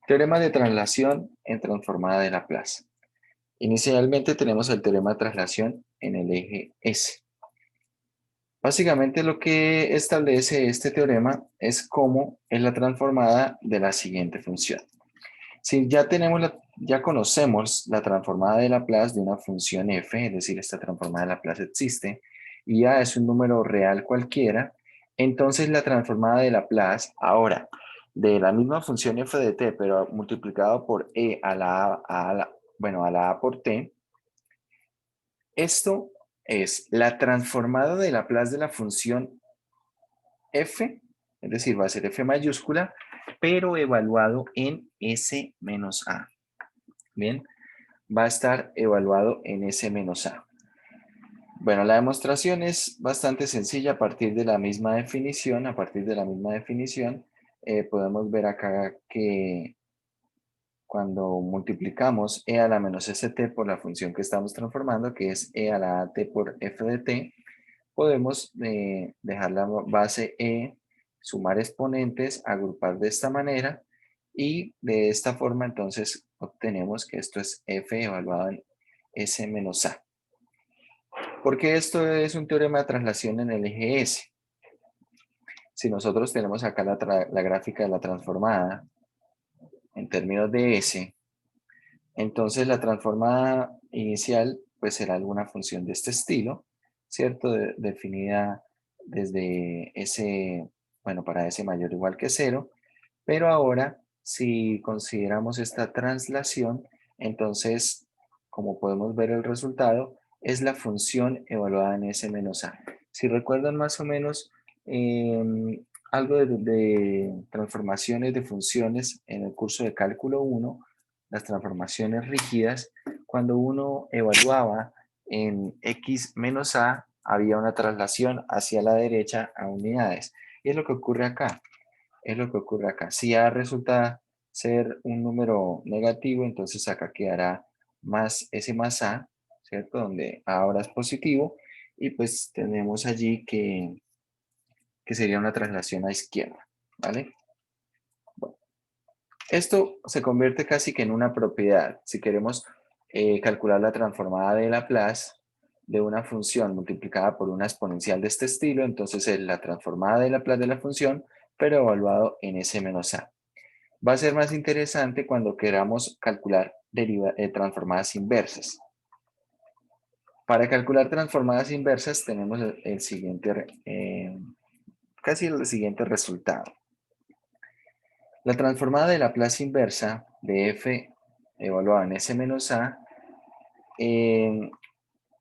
Teorema de traslación en transformada de Laplace. Inicialmente tenemos el teorema de traslación en el eje S. Básicamente lo que establece este teorema es cómo es la transformada de la siguiente función. Si ya conocemos la transformada de Laplace de una función f, es decir, esta transformada de Laplace existe, y a es un número real cualquiera, entonces la transformada de Laplace, ahora, de la misma función f de t, pero multiplicado por e a la a por t, esto es la transformada de Laplace de la función f, es decir, va a ser f mayúscula, pero evaluado en s menos a. Bien, va a estar evaluado en S menos A. Bueno, la demostración es bastante sencilla a partir de la misma definición. Podemos ver acá que cuando multiplicamos e a la menos st por la función que estamos transformando, que es e a la at por f de t, podemos dejar la base e, sumar exponentes, agrupar de esta manera y de esta forma entonces obtenemos que esto es f evaluado en s menos a. ¿Por qué esto es un teorema de traslación en el eje S? Si nosotros tenemos acá la gráfica de la transformada en términos de S, entonces la transformada inicial pues será alguna función de este estilo, ¿cierto? Definida desde S, bueno, para S mayor o igual que 0, pero ahora si consideramos esta translación, entonces, como podemos ver el resultado, es la función evaluada en S menos A. Si recuerdan más o menos algo de transformaciones de funciones en el curso de cálculo 1, las transformaciones rígidas, cuando uno evaluaba en x menos a, había una traslación hacia la derecha a unidades. Y es lo que ocurre acá. Si a resulta ser un número negativo, entonces acá quedará más s más a, ¿cierto? Donde ahora es positivo. Y pues tenemos allí que sería una traslación a izquierda, ¿vale? Esto se convierte casi que en una propiedad. Si queremos calcular la transformada de Laplace de una función multiplicada por una exponencial de este estilo, entonces es la transformada de Laplace de la función, pero evaluado en S menos A. Va a ser más interesante cuando queramos calcular transformadas inversas. Para calcular transformadas inversas tenemos casi el siguiente resultado. La transformada de Laplace inversa de f evaluada en S menos A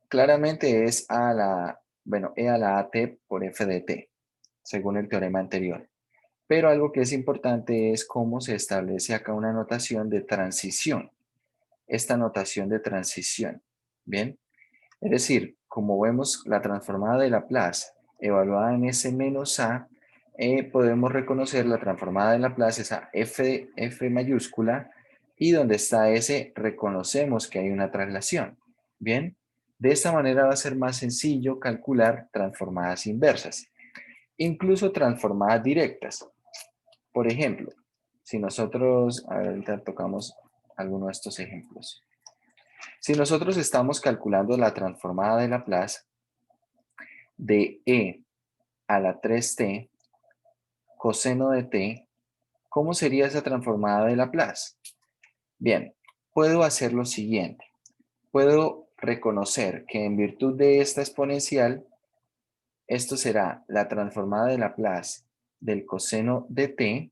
claramente es e a la at por f de t, según el teorema anterior. Pero algo que es importante es cómo se establece acá una notación de transición. Esta notación de transición, ¿bien? Es decir, como vemos la transformada de Laplace evaluada en S menos A, podemos reconocer la transformada de Laplace, esa f mayúscula, y donde está S reconocemos que hay una traslación. Bien, de esta manera va a ser más sencillo calcular transformadas inversas, incluso transformadas directas. Por ejemplo, si nosotros, ahorita tocamos alguno de estos ejemplos. Si nosotros estamos calculando la transformada de Laplace de e a la 3t coseno de t, ¿cómo sería esa transformada de Laplace? Bien, puedo hacer lo siguiente. Puedo reconocer que en virtud de esta exponencial, esto será la transformada de Laplace del coseno de t.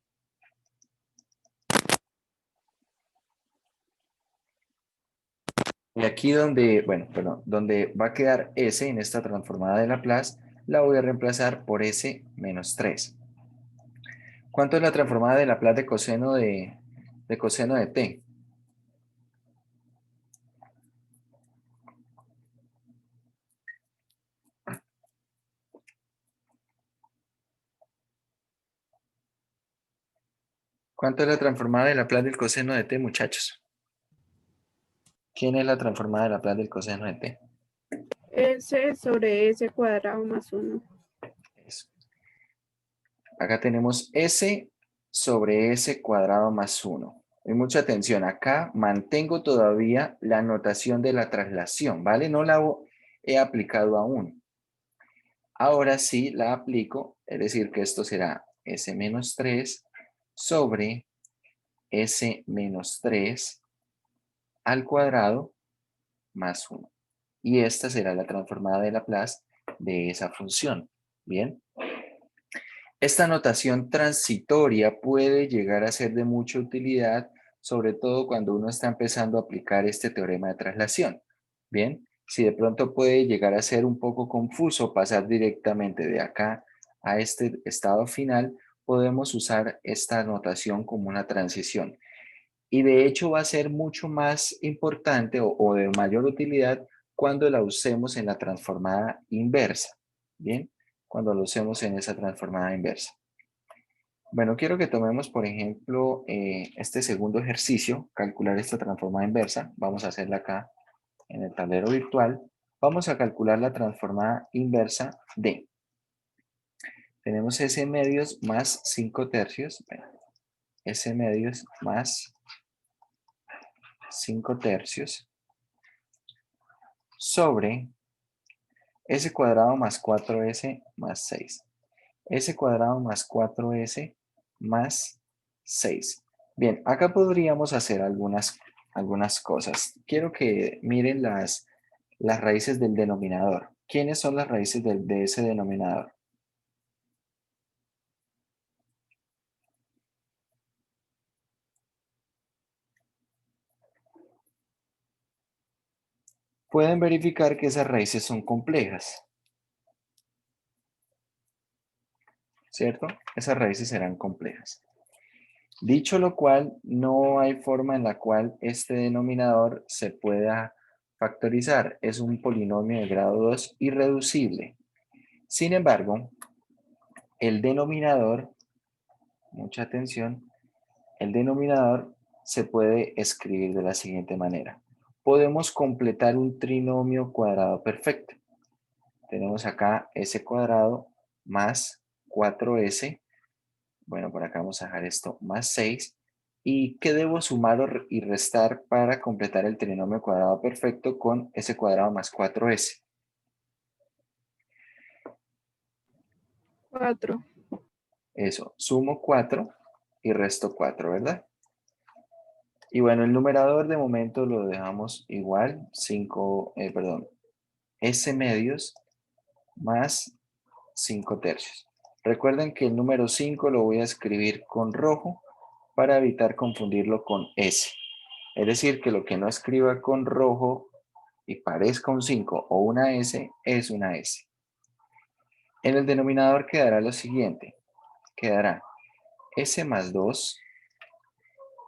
Y aquí donde va a quedar s en esta transformada de Laplace, la voy a reemplazar por s menos 3. ¿Cuánto es la transformada de Laplace de coseno de t? ¿Cuánto es la transformada de Laplace del coseno de t, muchachos? ¿Quién es la transformada de Laplace del coseno de t? S sobre S cuadrado más 1. Eso. Acá tenemos s sobre s cuadrado más 1. Y mucha atención, acá mantengo todavía la notación de la traslación, ¿vale? No la he aplicado aún. Ahora sí la aplico, es decir, que esto será S menos 3 sobre S menos 3 al cuadrado más 1. Y esta será la transformada de Laplace de esa función. Bien. Esta notación transitoria puede llegar a ser de mucha utilidad, sobre todo cuando uno está empezando a aplicar este teorema de traslación. Bien, si de pronto puede llegar a ser un poco confuso pasar directamente de acá a este estado final, podemos usar esta notación como una transición. Y de hecho va a ser mucho más importante o de mayor utilidad cuando la usemos en la transformada inversa. Bien, cuando la usemos en esa transformada inversa. Bueno, quiero que tomemos, por ejemplo, este segundo ejercicio, calcular esta transformada inversa. Vamos a hacerla acá en el tablero virtual. Vamos a calcular la transformada inversa de. Tenemos S medios más 5 tercios. Bueno, S medios más 5 tercios sobre S cuadrado más 4S más 6. S cuadrado más 4S más 6. Bien, acá podríamos hacer algunas cosas. Quiero que miren las raíces del denominador. ¿Quiénes son las raíces de ese denominador? Pueden verificar que esas raíces son complejas, ¿cierto? Esas raíces serán complejas. Dicho lo cual, no hay forma en la cual este denominador se pueda factorizar. Es un polinomio de grado 2 irreducible. Sin embargo, el denominador, mucha atención, el denominador se puede escribir de la siguiente manera. Podemos completar un trinomio cuadrado perfecto. Tenemos acá s cuadrado más 4s. Bueno, por acá vamos a dejar esto más 6. ¿Y qué debo sumar y restar para completar el trinomio cuadrado perfecto con s cuadrado más 4s? 4. Eso, sumo 4 y resto 4, ¿verdad? Y bueno, el numerador de momento lo dejamos igual, 5, perdón, S medios más 5 tercios. Recuerden que el número 5 lo voy a escribir con rojo para evitar confundirlo con S. Es decir, que lo que no escriba con rojo y parezca un 5 o una S, es una S. En el denominador quedará lo siguiente. Quedará S más 2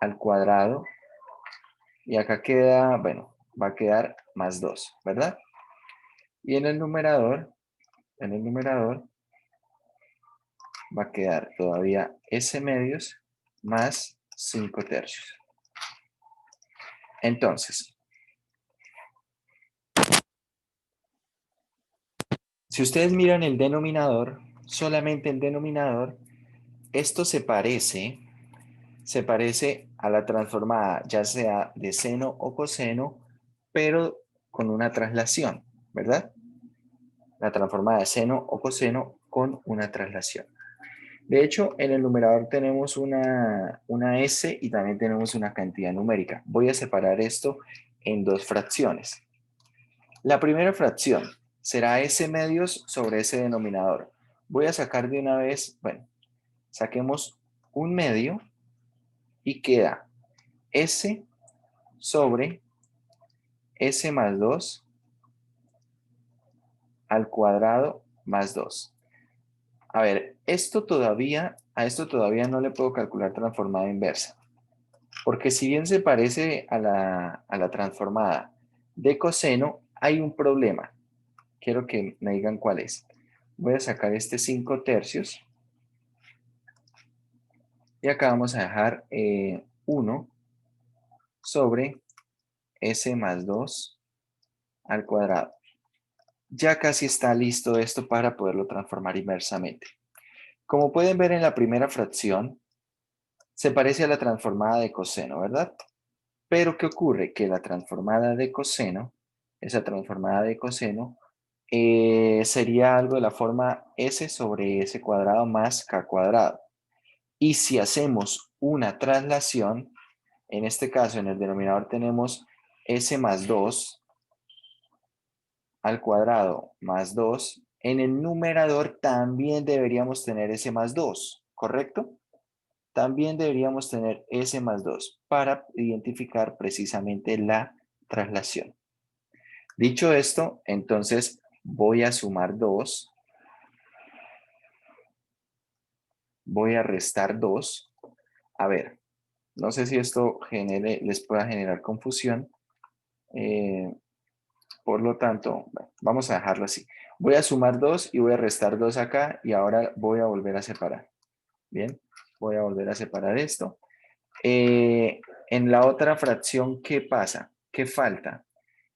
al cuadrado. Y acá queda, bueno, va a quedar más 2, ¿verdad? Y en el numerador va a quedar todavía S medios más 5 tercios. Entonces, si ustedes miran el denominador, solamente el denominador, esto se parece a la transformada, ya sea de seno o coseno, pero con una traslación, ¿verdad? La transformada de seno o coseno con una traslación. De hecho, en el numerador tenemos una S y también tenemos una cantidad numérica. Voy a separar esto en dos fracciones. La primera fracción será S medios sobre ese denominador. Voy a sacar de una vez, bueno, saquemos un medio y queda S sobre S más 2 al cuadrado más 2. A ver, a esto todavía no le puedo calcular transformada inversa. Porque si bien se parece a la transformada de coseno, hay un problema. Quiero que me digan cuál es. Voy a sacar este 5 tercios. Y acá vamos a dejar 1 sobre s más 2 al cuadrado. Ya casi está listo esto para poderlo transformar inversamente. Como pueden ver en la primera fracción, Se parece a la transformada de coseno, ¿verdad? Pero ¿qué ocurre? Que la transformada de coseno, esa transformada de coseno, sería algo de la forma s sobre s cuadrado más k cuadrado. Y si hacemos una traslación, en este caso en el denominador tenemos s más 2 al cuadrado más 2, en el numerador también deberíamos tener s más 2, ¿correcto? También deberíamos tener s más 2 para identificar precisamente la traslación. Dicho esto, entonces voy a sumar 2, voy a restar 2. A ver, no sé si esto les pueda generar confusión. eh, por lo tanto, bueno, vamos a dejarlo así. Voy a sumar 2 y voy a restar 2 acá y ahora voy a volver a separar. Bien, voy a volver a separar esto. En la otra fracción, ¿qué pasa? ¿Qué falta?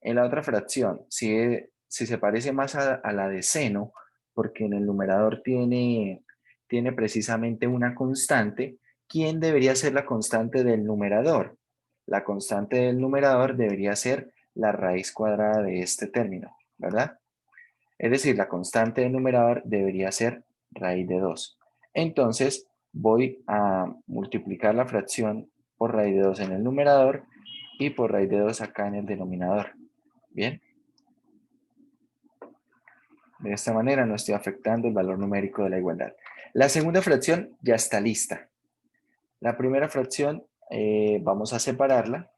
En la otra fracción, si se parece más a la de seno, porque en el numerador tiene precisamente una constante, ¿quién debería ser la constante del numerador? La constante del numerador debería ser la raíz cuadrada de este término, ¿verdad? Es decir, la constante del numerador debería ser raíz de 2. Entonces, voy a multiplicar la fracción por raíz de 2 en el numerador y por raíz de 2 acá en el denominador. Bien, de esta manera no estoy afectando el valor numérico de la igualdad. La segunda fracción ya está lista. La primera fracción vamos a separarla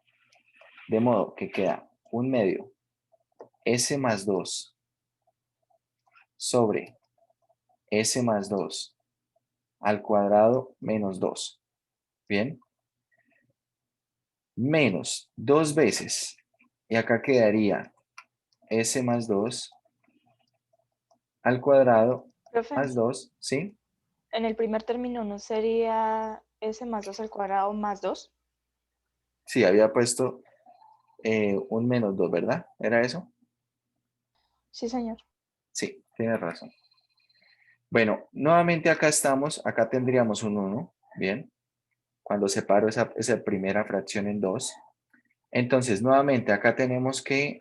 de modo que queda un medio s más 2 sobre s más 2 al cuadrado menos 2. Bien, menos 2 veces. Y acá quedaría s más 2 al cuadrado Profe, más 2, ¿sí? en el primer término no sería s más 2 al cuadrado más 2. Sí, había puesto un menos 2, ¿verdad? ¿Era eso? Sí, señor. Sí, tienes razón. Bueno, nuevamente acá estamos, acá tendríamos un 1, ¿bien? Cuando separo esa primera fracción en 2. Entonces, nuevamente acá tenemos que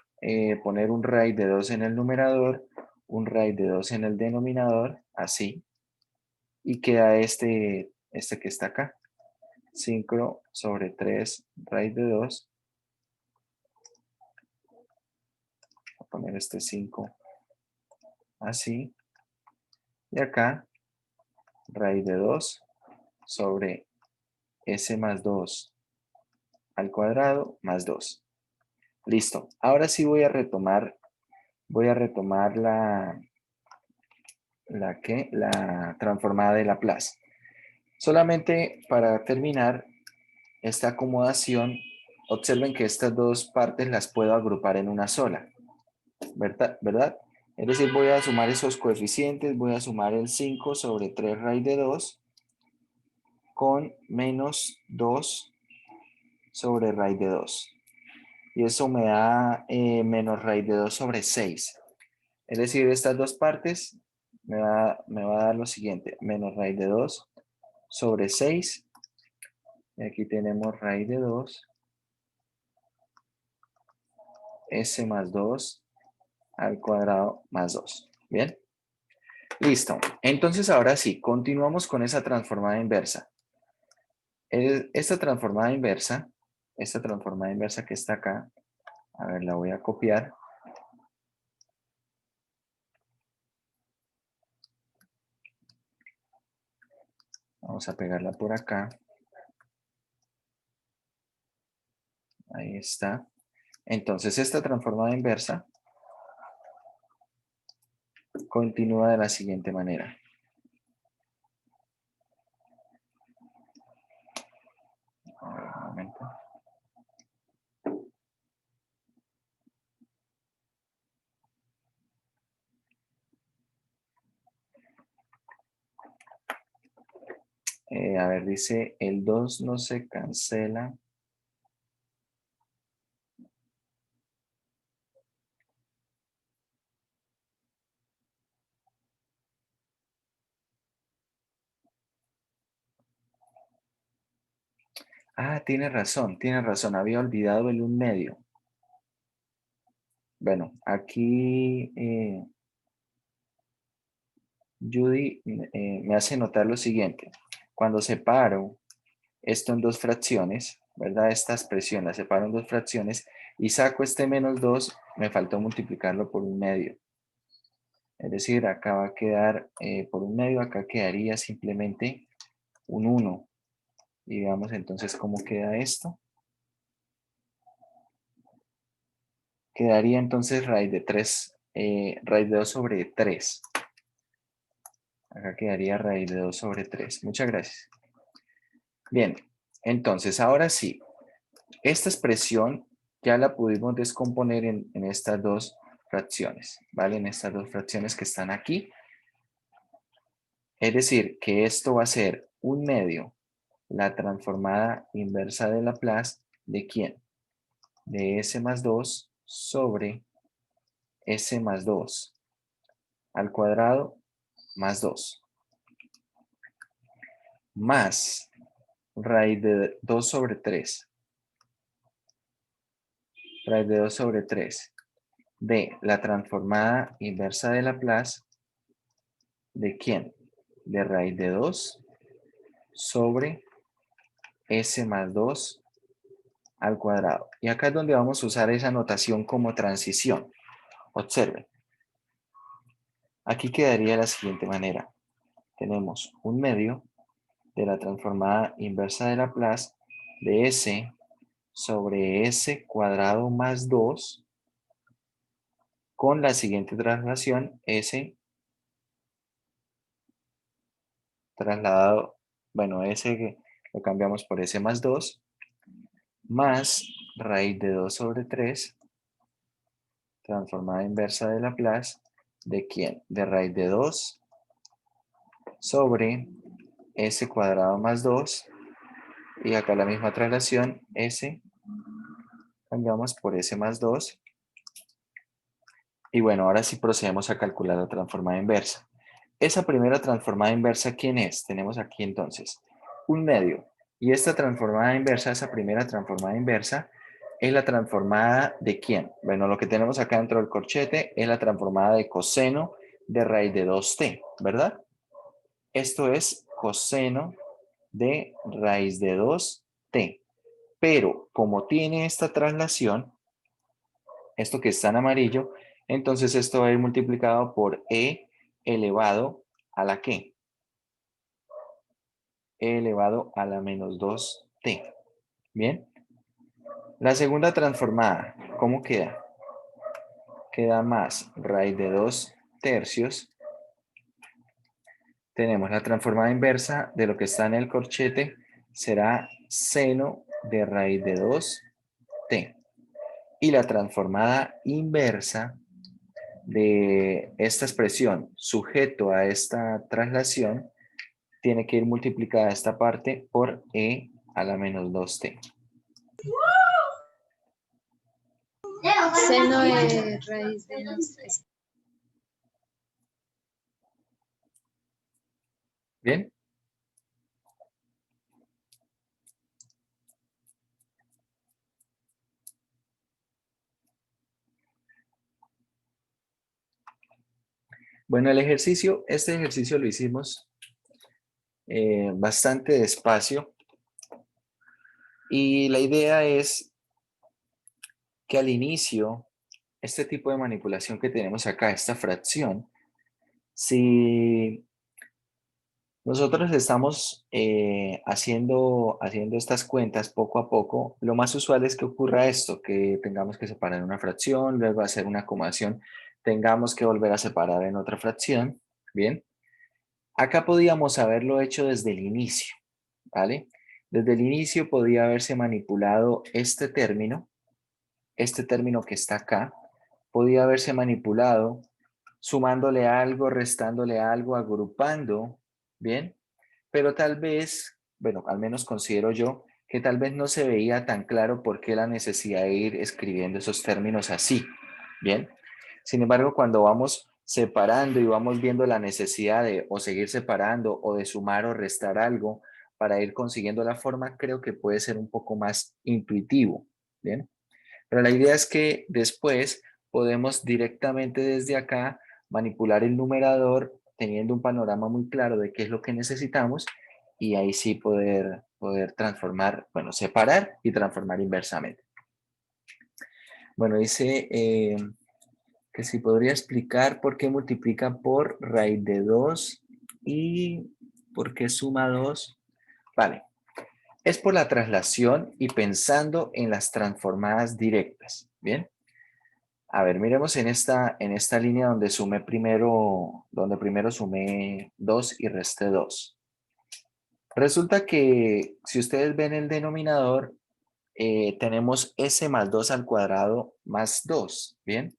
poner un raíz de 2 en el numerador, un raíz de 2 en el denominador, así. Y queda este que está acá. 5 sobre 3 raíz de 2. Voy a poner este 5 así. Y acá raíz de 2 sobre s más 2 al cuadrado más 2. Listo. Ahora sí voy a retomar la transformada de Laplace. Solamente para terminar esta acomodación, observen que estas dos partes las puedo agrupar en una sola, ¿verdad? Es decir, voy a sumar esos coeficientes, voy a sumar el 5 sobre 3 raíz de 2 con menos 2 sobre raíz de 2. Y eso me da menos raíz de 2 sobre 6. Es decir, estas dos partes me va a dar lo siguiente, menos raíz de 2 sobre 6. Y aquí tenemos raíz de 2, s más 2 al cuadrado más 2. ¿Bien? Listo. Entonces, ahora sí, continuamos con esa transformada inversa. Esta transformada inversa que está acá, a ver, la voy a copiar. Vamos a pegarla por acá. Ahí está. Entonces, esta transformada inversa continúa de la siguiente manera. A ver, un momento. A ver, dice, el 2 no se cancela. Ah, tiene razón, había olvidado el 1/2. Bueno, aquí Judy me hace notar lo siguiente. Cuando separo esto en dos fracciones, ¿verdad? Esta expresión la separo en dos fracciones y saco este -2, me faltó multiplicarlo por 1/2. Es decir, acá va a quedar por 1/2, acá quedaría simplemente un 1. Y veamos entonces cómo queda esto. Quedaría entonces raíz de 3, raíz de 2 sobre 3. Acá quedaría raíz de 2 sobre 3. Muchas gracias. Bien, entonces ahora sí, esta expresión ya la pudimos descomponer en estas dos fracciones, ¿vale? En estas dos fracciones que están aquí. Es decir, que esto va a ser 1/2 la transformada inversa de Laplace ¿de quién? De s más 2 sobre s más 2 al cuadrado más 2 más raíz de 2 sobre 3. Raíz de 2 sobre 3 de la transformada inversa de Laplace ¿de quién? De raíz de 2 sobre s más 2 al cuadrado. Y acá es donde vamos a usar esa notación como transición. Observen. Aquí quedaría de la siguiente manera. Tenemos 1/2 de la transformada inversa de Laplace de s sobre s cuadrado más 2 con la siguiente traslación, s trasladado, bueno, s que lo cambiamos por s más 2, más raíz de 2 sobre 3, transformada inversa de Laplace, ¿de quién? De raíz de 2 sobre s cuadrado más 2, y acá la misma traslación, s, cambiamos por s más 2, y bueno, ahora sí procedemos a calcular la transformada inversa. Esa primera transformada inversa, ¿quién es? Tenemos aquí entonces 1/2. Y esta transformada inversa, esa primera transformada inversa, es la transformada ¿de quién? Bueno, lo que tenemos acá dentro del corchete es la transformada de coseno de raíz de 2t, ¿verdad? Esto es coseno de raíz de 2t. Pero como tiene esta traslación, esto que está en amarillo, entonces esto va a ir multiplicado por e elevado a la ¿qué? E elevado a la menos 2t. Bien. La segunda transformada, ¿cómo queda? Queda más raíz de 2/3. Tenemos la transformada inversa de lo que está en el corchete, será seno de raíz de 2t. Y la transformada inversa de esta expresión sujeto a esta traslación tiene que ir multiplicada esta parte por e a la menos 2t. Seno de raíz de 2. ¿Bien? Bueno, este ejercicio lo hicimos bastante despacio y la idea es que al inicio, este tipo de manipulación que tenemos acá, esta fracción, si nosotros estamos haciendo estas cuentas poco a poco, lo más usual es que ocurra esto, que tengamos que separar una fracción, luego hacer una acomodación, tengamos que volver a separar en otra fracción, ¿bien? Acá podíamos haberlo hecho desde el inicio, ¿vale? Desde el inicio podía haberse manipulado este término que está acá, podía haberse manipulado sumándole algo, restándole algo, agrupando, ¿bien? Pero tal vez, bueno, al menos considero yo, que tal vez no se veía tan claro por qué la necesidad de ir escribiendo esos términos así, ¿bien? Sin embargo, cuando vamos separando y vamos viendo la necesidad de o seguir separando o de sumar o restar algo, para ir consiguiendo la forma, creo que puede ser un poco más intuitivo, ¿bien? Pero la idea es que después podemos directamente desde acá manipular el numerador teniendo un panorama muy claro de qué es lo que necesitamos y ahí sí poder transformar, bueno, separar y transformar inversamente. Bueno, dice que si podría explicar por qué multiplica por raíz de 2 y por qué suma 2. Vale, es por la traslación y pensando en las transformadas directas, ¿bien? A ver, miremos en esta línea donde primero sumé 2 y resté 2. Resulta que si ustedes ven el denominador, tenemos s más 2 al cuadrado más 2, ¿bien?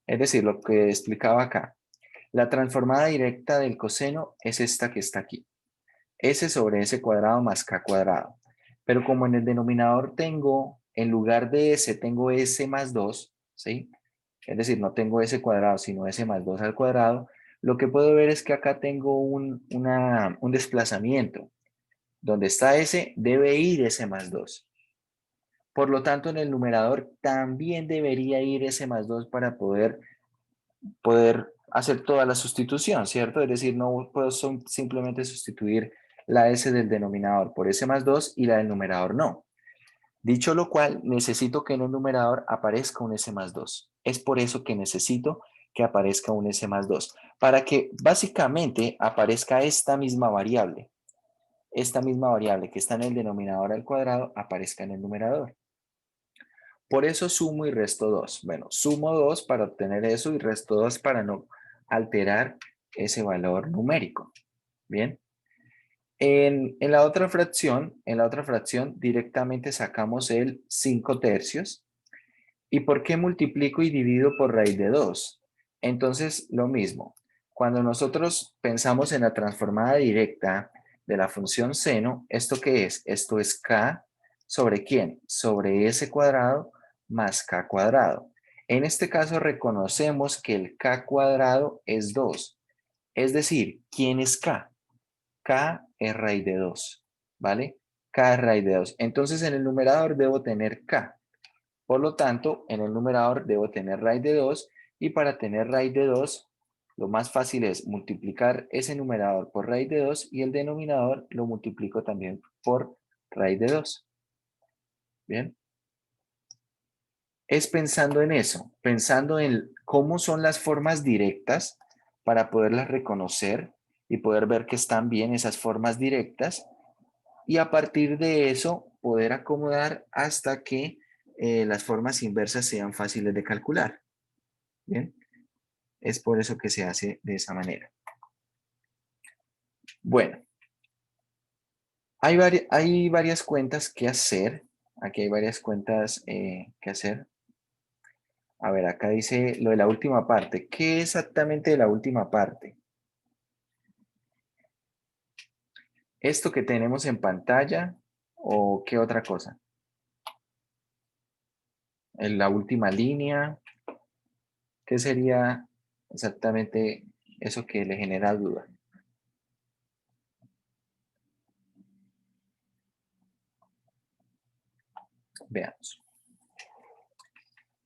Es decir, lo que explicaba acá. La transformada directa del coseno es esta que está aquí. S sobre s cuadrado más k cuadrado. Pero como en el denominador tengo, en lugar de s, tengo s más 2, ¿sí? Es decir, no tengo s cuadrado, sino s más 2 al cuadrado. Lo que puedo ver es que acá tengo un desplazamiento. Donde está s, debe ir s más 2. Por lo tanto, en el numerador también debería ir s más 2 para poder hacer toda la sustitución, ¿cierto? Es decir, no puedo simplemente sustituir la s del denominador por s más 2 y la del numerador no. Dicho lo cual, necesito que en el numerador aparezca un s más 2. Es por eso que necesito que aparezca un s más 2, para que básicamente aparezca esta misma variable que está en el denominador al cuadrado, aparezca en el numerador. Por eso sumo y resto 2. Bueno, sumo 2 para obtener eso y resto 2 para no alterar ese valor numérico. Bien. En la otra fracción directamente sacamos el 5 tercios. ¿Y por qué multiplico y divido por raíz de 2? Entonces, lo mismo. Cuando nosotros pensamos en la transformada directa de la función seno, ¿esto qué es? Esto es k sobre ¿quién? Sobre s cuadrado más k cuadrado. En este caso reconocemos que el k cuadrado es 2. Es decir, ¿quién es k? K es raíz de 2, ¿vale? K es raíz de 2. Entonces en el numerador debo tener k. Por lo tanto, en el numerador debo tener raíz de 2 y para tener raíz de 2, lo más fácil es multiplicar ese numerador por raíz de 2 y el denominador lo multiplico también por raíz de 2. Bien. Es pensando en eso, pensando en cómo son las formas directas para poderlas reconocer y poder ver que están bien esas formas directas y a partir de eso poder acomodar hasta que las formas inversas sean fáciles de calcular. Bien, es por eso que se hace de esa manera. Bueno, hay varias cuentas que hacer. Aquí hay varias cuentas que hacer. A ver, acá dice lo de la última parte. ¿Qué exactamente de la última parte? ¿Esto que tenemos en pantalla o qué otra cosa? En la última línea, ¿qué sería exactamente eso que le genera duda? Veamos.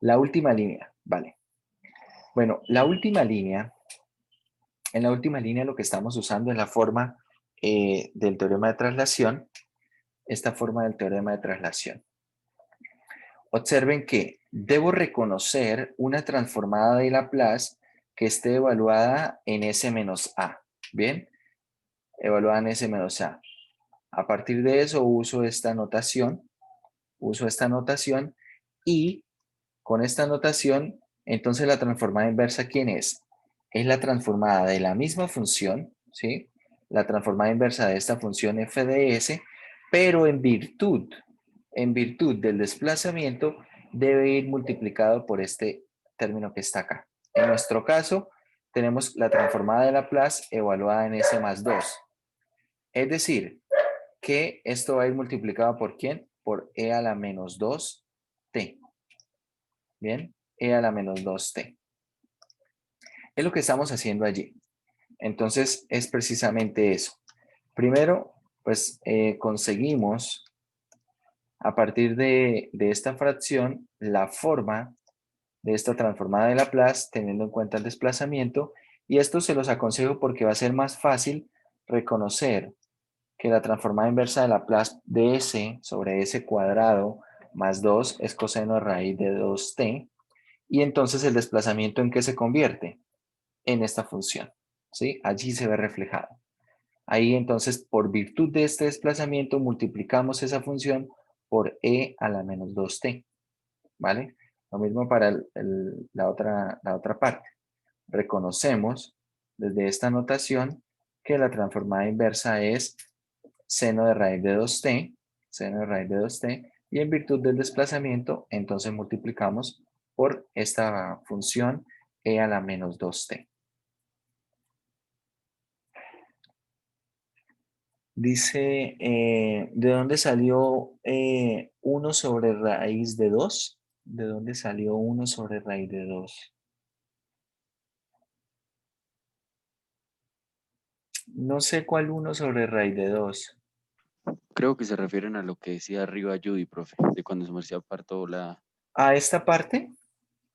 La última línea, vale. Bueno, en la última línea lo que estamos usando es la forma del teorema de traslación, esta forma del teorema de traslación. Observen que debo reconocer una transformada de Laplace que esté evaluada en S menos A. ¿Bien? Evaluada en S menos A. A partir de eso uso esta notación y con esta notación, entonces la transformada inversa, ¿quién es? Es la transformada de la misma función, ¿sí? La transformada inversa de esta función f de s, pero en virtud del desplazamiento, debe ir multiplicado por este término que está acá. En nuestro caso, tenemos la transformada de Laplace evaluada en s más 2. Es decir, que esto va a ir multiplicado por ¿quién? Por e a la menos 2t. Bien, e a la menos 2t. Es lo que estamos haciendo allí. Entonces, es precisamente eso. Primero, pues conseguimos a partir de esta fracción la forma de esta transformada de Laplace teniendo en cuenta el desplazamiento, y esto se los aconsejo porque va a ser más fácil reconocer que la transformada inversa de Laplace de s sobre s cuadrado más 2 es coseno de raíz de 2t, y entonces el desplazamiento ¿en qué se convierte? En esta función, ¿sí? Allí se ve reflejado. Ahí entonces, por virtud de este desplazamiento, multiplicamos esa función por e a la menos 2t, ¿vale? Lo mismo para la otra parte. Reconocemos desde esta notación que la transformada inversa es seno de raíz de 2t, seno de raíz de 2t, y en virtud del desplazamiento, entonces multiplicamos por esta función e a la menos 2t. Dice, ¿de dónde salió 1 sobre raíz de 2? ¿De dónde salió 1 sobre raíz de 2? No sé cuál 1 sobre raíz de 2. Creo que se refieren a lo que decía arriba Judy, profe, de cuando su merced apartó la... ¿A esta parte?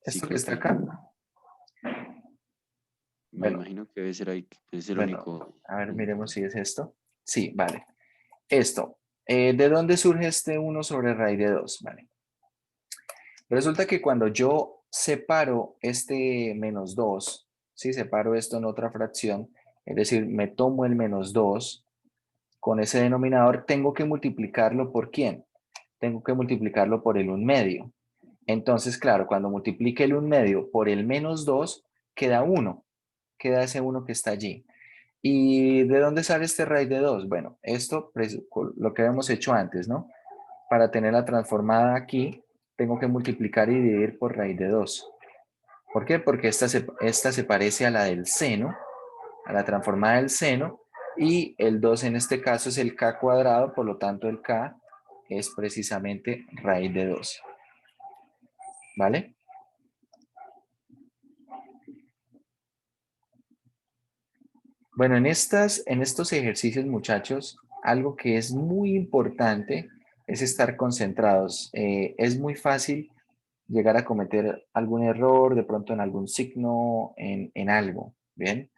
Sí, ¿Esto que creo está que acá? me Bueno, imagino que debe ser ahí, que es el bueno, único a ver, punto. miremos si es esto. Sí, vale. Esto. ¿De dónde surge este 1 sobre raíz de 2? Vale. Resulta que cuando yo separo este menos 2, ¿sí? Separo esto en otra fracción, es decir, me tomo el menos 2, con ese denominador tengo que multiplicarlo ¿por quién? Tengo que multiplicarlo por el 1/2. Entonces, claro, cuando multiplique el 1/2 por el menos 2, queda 1. Queda ese 1 que está allí. ¿Y de dónde sale este raíz de 2? Bueno, esto, lo que habíamos hecho antes, ¿no? Para tener la transformada aquí, tengo que multiplicar y dividir por raíz de 2. ¿Por qué? Porque esta se parece a la del seno, a la transformada del seno, y el 2 en este caso es el k cuadrado, por lo tanto el k es precisamente raíz de 2. ¿Vale? Bueno, en estos ejercicios, muchachos, algo que es muy importante es estar concentrados. Es muy fácil llegar a cometer algún error, de pronto en algún signo, en algo, ¿bien?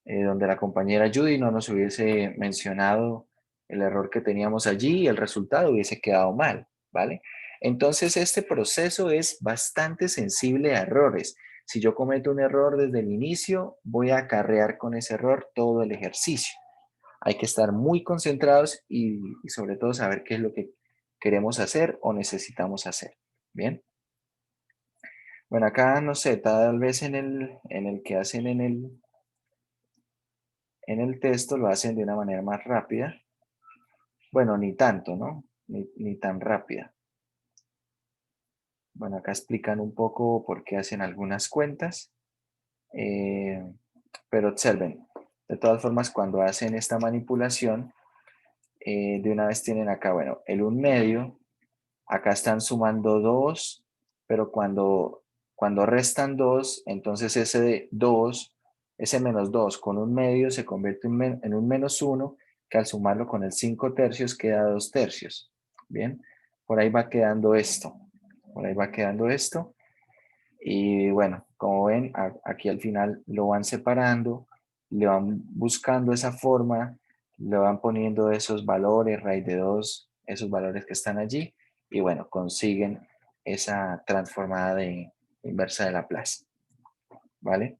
Donde la compañera Judy no nos hubiese mencionado el error que teníamos allí y el resultado hubiese quedado mal, ¿vale? Entonces, este proceso es bastante sensible a errores. Si yo cometo un error desde el inicio, voy a acarrear con ese error todo el ejercicio. Hay que estar muy concentrados y sobre todo saber qué es lo que queremos hacer o necesitamos hacer, ¿bien? Bueno, acá no sé, tal vez en el que hacen en el texto lo hacen de una manera más rápida. Bueno, ni tanto, ¿no? Ni tan rápida. Bueno, acá explican un poco por qué hacen algunas cuentas. Pero observen, de todas formas, cuando hacen esta manipulación, de una vez tienen acá, bueno, el 1/2, acá están sumando 2, pero cuando restan 2, entonces ese de 2, ese menos 2 con 1/2 se convierte en un menos 1, que al sumarlo con el 5/3 queda 2/3. Bien, por ahí va quedando esto. Por ahí va quedando esto. Y bueno, como ven, aquí al final lo van separando, le van buscando esa forma, le van poniendo esos valores, raíz de 2, esos valores que están allí, y bueno, consiguen esa transformada de inversa de Laplace, ¿vale?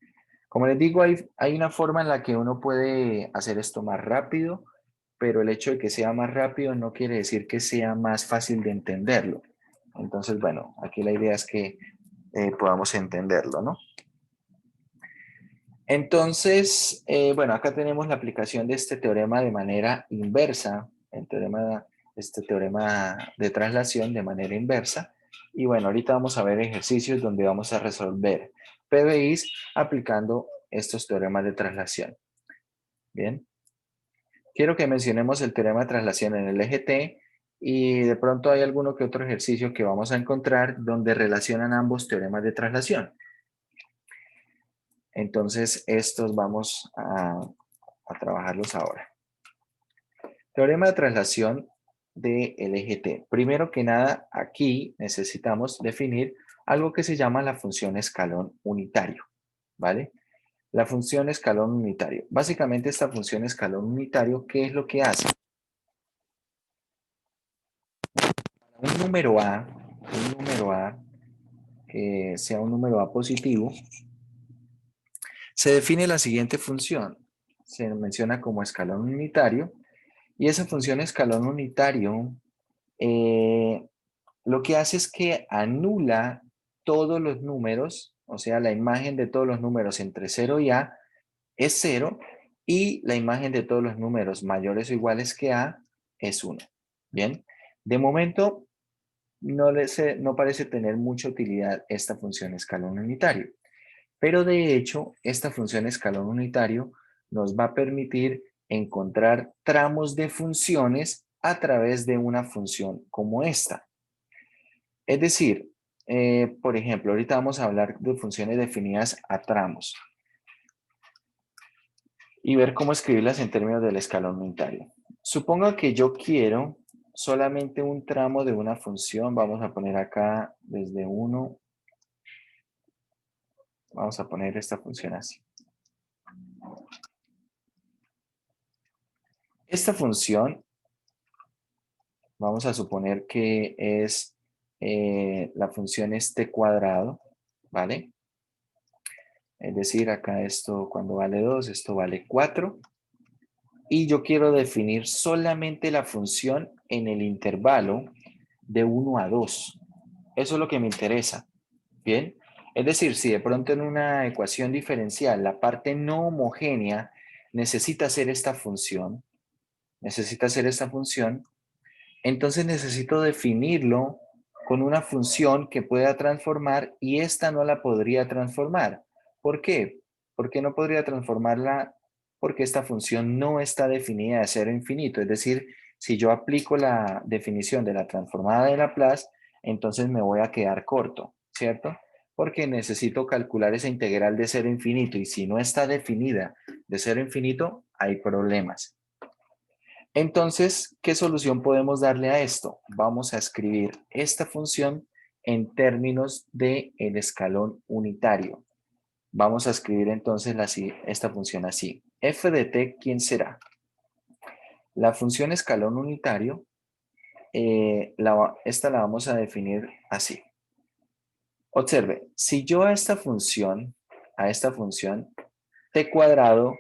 Como les digo, hay una forma en la que uno puede hacer esto más rápido, pero el hecho de que sea más rápido no quiere decir que sea más fácil de entenderlo. Entonces, bueno, aquí la idea es que podamos entenderlo, ¿no? Entonces, bueno, acá tenemos la aplicación de este teorema de manera inversa, este teorema de traslación de manera inversa. Y bueno, ahorita vamos a ver ejercicios donde vamos a resolver PBIs aplicando estos teoremas de traslación. Bien. Quiero que mencionemos el teorema de traslación en el eje T y de pronto hay alguno que otro ejercicio que vamos a encontrar donde relacionan ambos teoremas de traslación. Entonces, estos vamos a trabajarlos ahora. Teorema de traslación del eje T. Primero que nada, aquí necesitamos definir algo que se llama la función escalón unitario, ¿vale? La función escalón unitario. Básicamente esta función escalón unitario, ¿qué es lo que hace? Un número A que sea un número A positivo, se define la siguiente función. Se menciona como escalón unitario y esa función escalón unitario lo que hace es que anula todos los números, o sea, la imagen de todos los números entre 0 y A es 0 y la imagen de todos los números mayores o iguales que A es 1. Bien, de momento no parece tener mucha utilidad esta función escalón unitario, pero de hecho esta función escalón unitario nos va a permitir encontrar tramos de funciones a través de una función como esta. Es decir, por ejemplo, ahorita vamos a hablar de funciones definidas a tramos y ver cómo escribirlas en términos del escalón unitario. Supongo que yo quiero solamente un tramo de una función. Vamos a poner acá desde 1. Vamos a poner esta función así. Esta función, vamos a suponer que es, la función es t cuadrado, ¿vale? Es decir, acá esto cuando vale 2, esto vale 4. Y yo quiero definir solamente la función en el intervalo de 1 a 2. Eso es lo que me interesa. ¿Bien? Es decir, si de pronto en una ecuación diferencial la parte no homogénea necesita hacer esta función, entonces necesito definirlo con una función que pueda transformar y esta no la podría transformar. ¿Por qué? ¿Por qué no podría transformarla? Porque esta función no está definida de cero a infinito. Es decir, si yo aplico la definición de la transformada de Laplace, entonces me voy a quedar corto, ¿cierto? Porque necesito calcular esa integral de cero a infinito y si no está definida de cero a infinito, hay problemas. Entonces, ¿qué solución podemos darle a esto? Vamos a escribir esta función en términos del escalón unitario. Vamos a escribir entonces esta función así. F de t, ¿quién será? La función escalón unitario, esta la vamos a definir así. Observe, si yo a esta función, t cuadrado,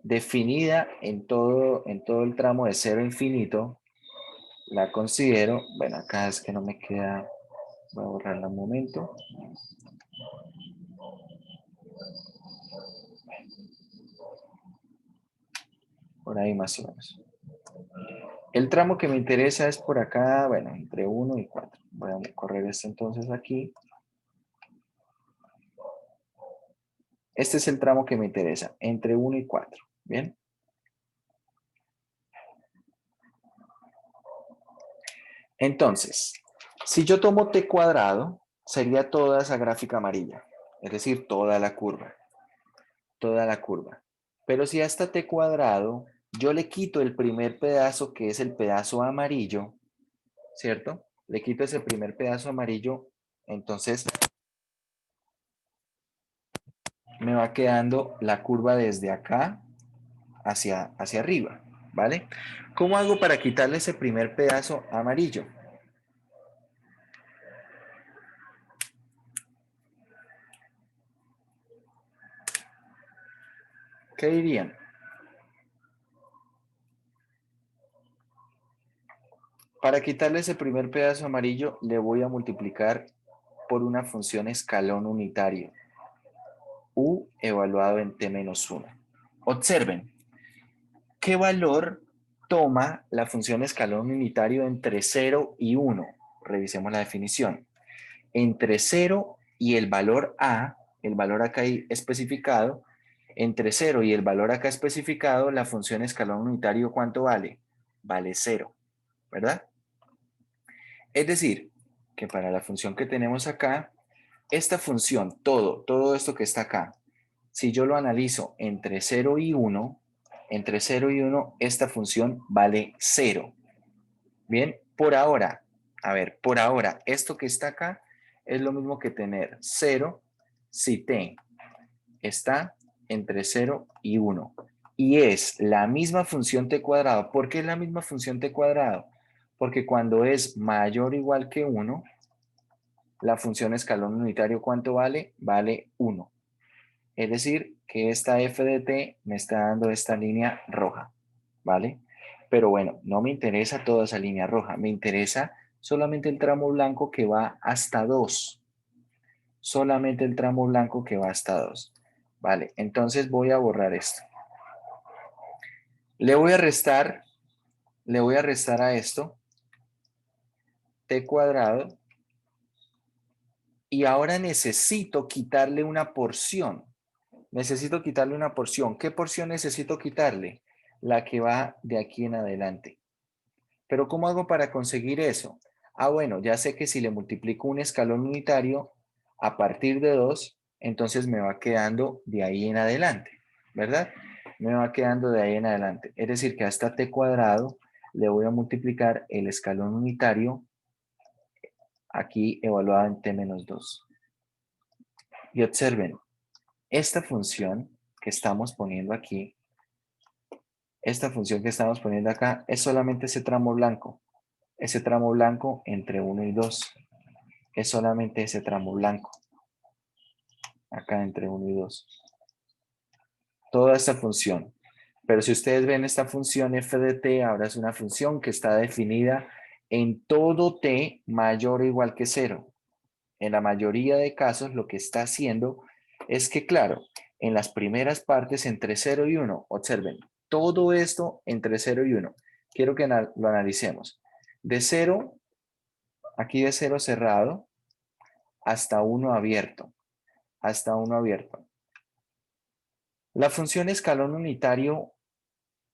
definida en todo el tramo de 0 a infinito, la considero, bueno, acá es que no me queda, voy a borrarla un momento. Por ahí más o menos. El tramo que me interesa es por acá, bueno, entre 1 y 4. Voy a correr esto entonces aquí. Este es el tramo que me interesa, entre 1 y 4. ¿Bien? Entonces, si yo tomo t cuadrado, sería toda esa gráfica amarilla. Es decir, toda la curva. Toda la curva. Pero si a esta t cuadrado yo le quito el primer pedazo, que es el pedazo amarillo, ¿cierto? Le quito ese primer pedazo amarillo, entonces me va quedando la curva desde acá hacia arriba, ¿vale? ¿Cómo hago para quitarle ese primer pedazo amarillo? ¿Qué dirían? Para quitarle ese primer pedazo amarillo, le voy a multiplicar por una función escalón unitario, u evaluado en t-1. Observen, ¿qué valor toma la función escalón unitario entre 0 y 1? Revisemos la definición. Entre 0 y el valor a, el valor acá especificado, entre 0 y el valor acá especificado, la función escalón unitario, ¿cuánto vale? Vale 0, ¿verdad? Es decir, que para la función que tenemos acá, esta función, todo esto que está acá, si yo lo analizo entre 0 y 1, entre 0 y 1, esta función vale 0. Bien, por ahora, a ver, por ahora, esto que está acá es lo mismo que tener 0 si t está entre 0 y 1. Y es la misma función t cuadrado. ¿Por qué es la misma función t cuadrado? Porque cuando es mayor o igual que 1, la función escalón unitario, ¿cuánto vale? Vale 1. Es decir, que esta f de t me está dando esta línea roja, ¿vale? Pero bueno, no me interesa toda esa línea roja, me interesa solamente el tramo blanco que va hasta 2. Solamente el tramo blanco que va hasta 2. Vale, entonces voy a borrar esto. Le voy a restar a esto t cuadrado y ahora necesito quitarle una porción. Necesito quitarle una porción. ¿Qué porción necesito quitarle? La que va de aquí en adelante. Pero ¿cómo hago para conseguir eso? Ah, bueno, ya sé que si le multiplico un escalón unitario a partir de 2, entonces me va quedando de ahí en adelante, ¿verdad? Me va quedando de ahí en adelante. Es decir, que hasta t cuadrado le voy a multiplicar el escalón unitario aquí evaluado en t menos 2. Y observen, esta función que estamos poniendo aquí, esta función que estamos poniendo acá es solamente ese tramo blanco. Ese tramo blanco entre 1 y 2. Es solamente ese tramo blanco. Acá entre 1 y 2. Toda esta función. Pero si ustedes ven esta función f de t, ahora es una función que está definida en todo t mayor o igual que 0. En la mayoría de casos lo que está haciendo es que, claro, en las primeras partes entre 0 y 1, observen, todo esto entre 0 y 1. Quiero que lo analicemos. De 0, aquí de 0 cerrado, hasta 1 abierto. Hasta 1 abierto. La función escalón unitario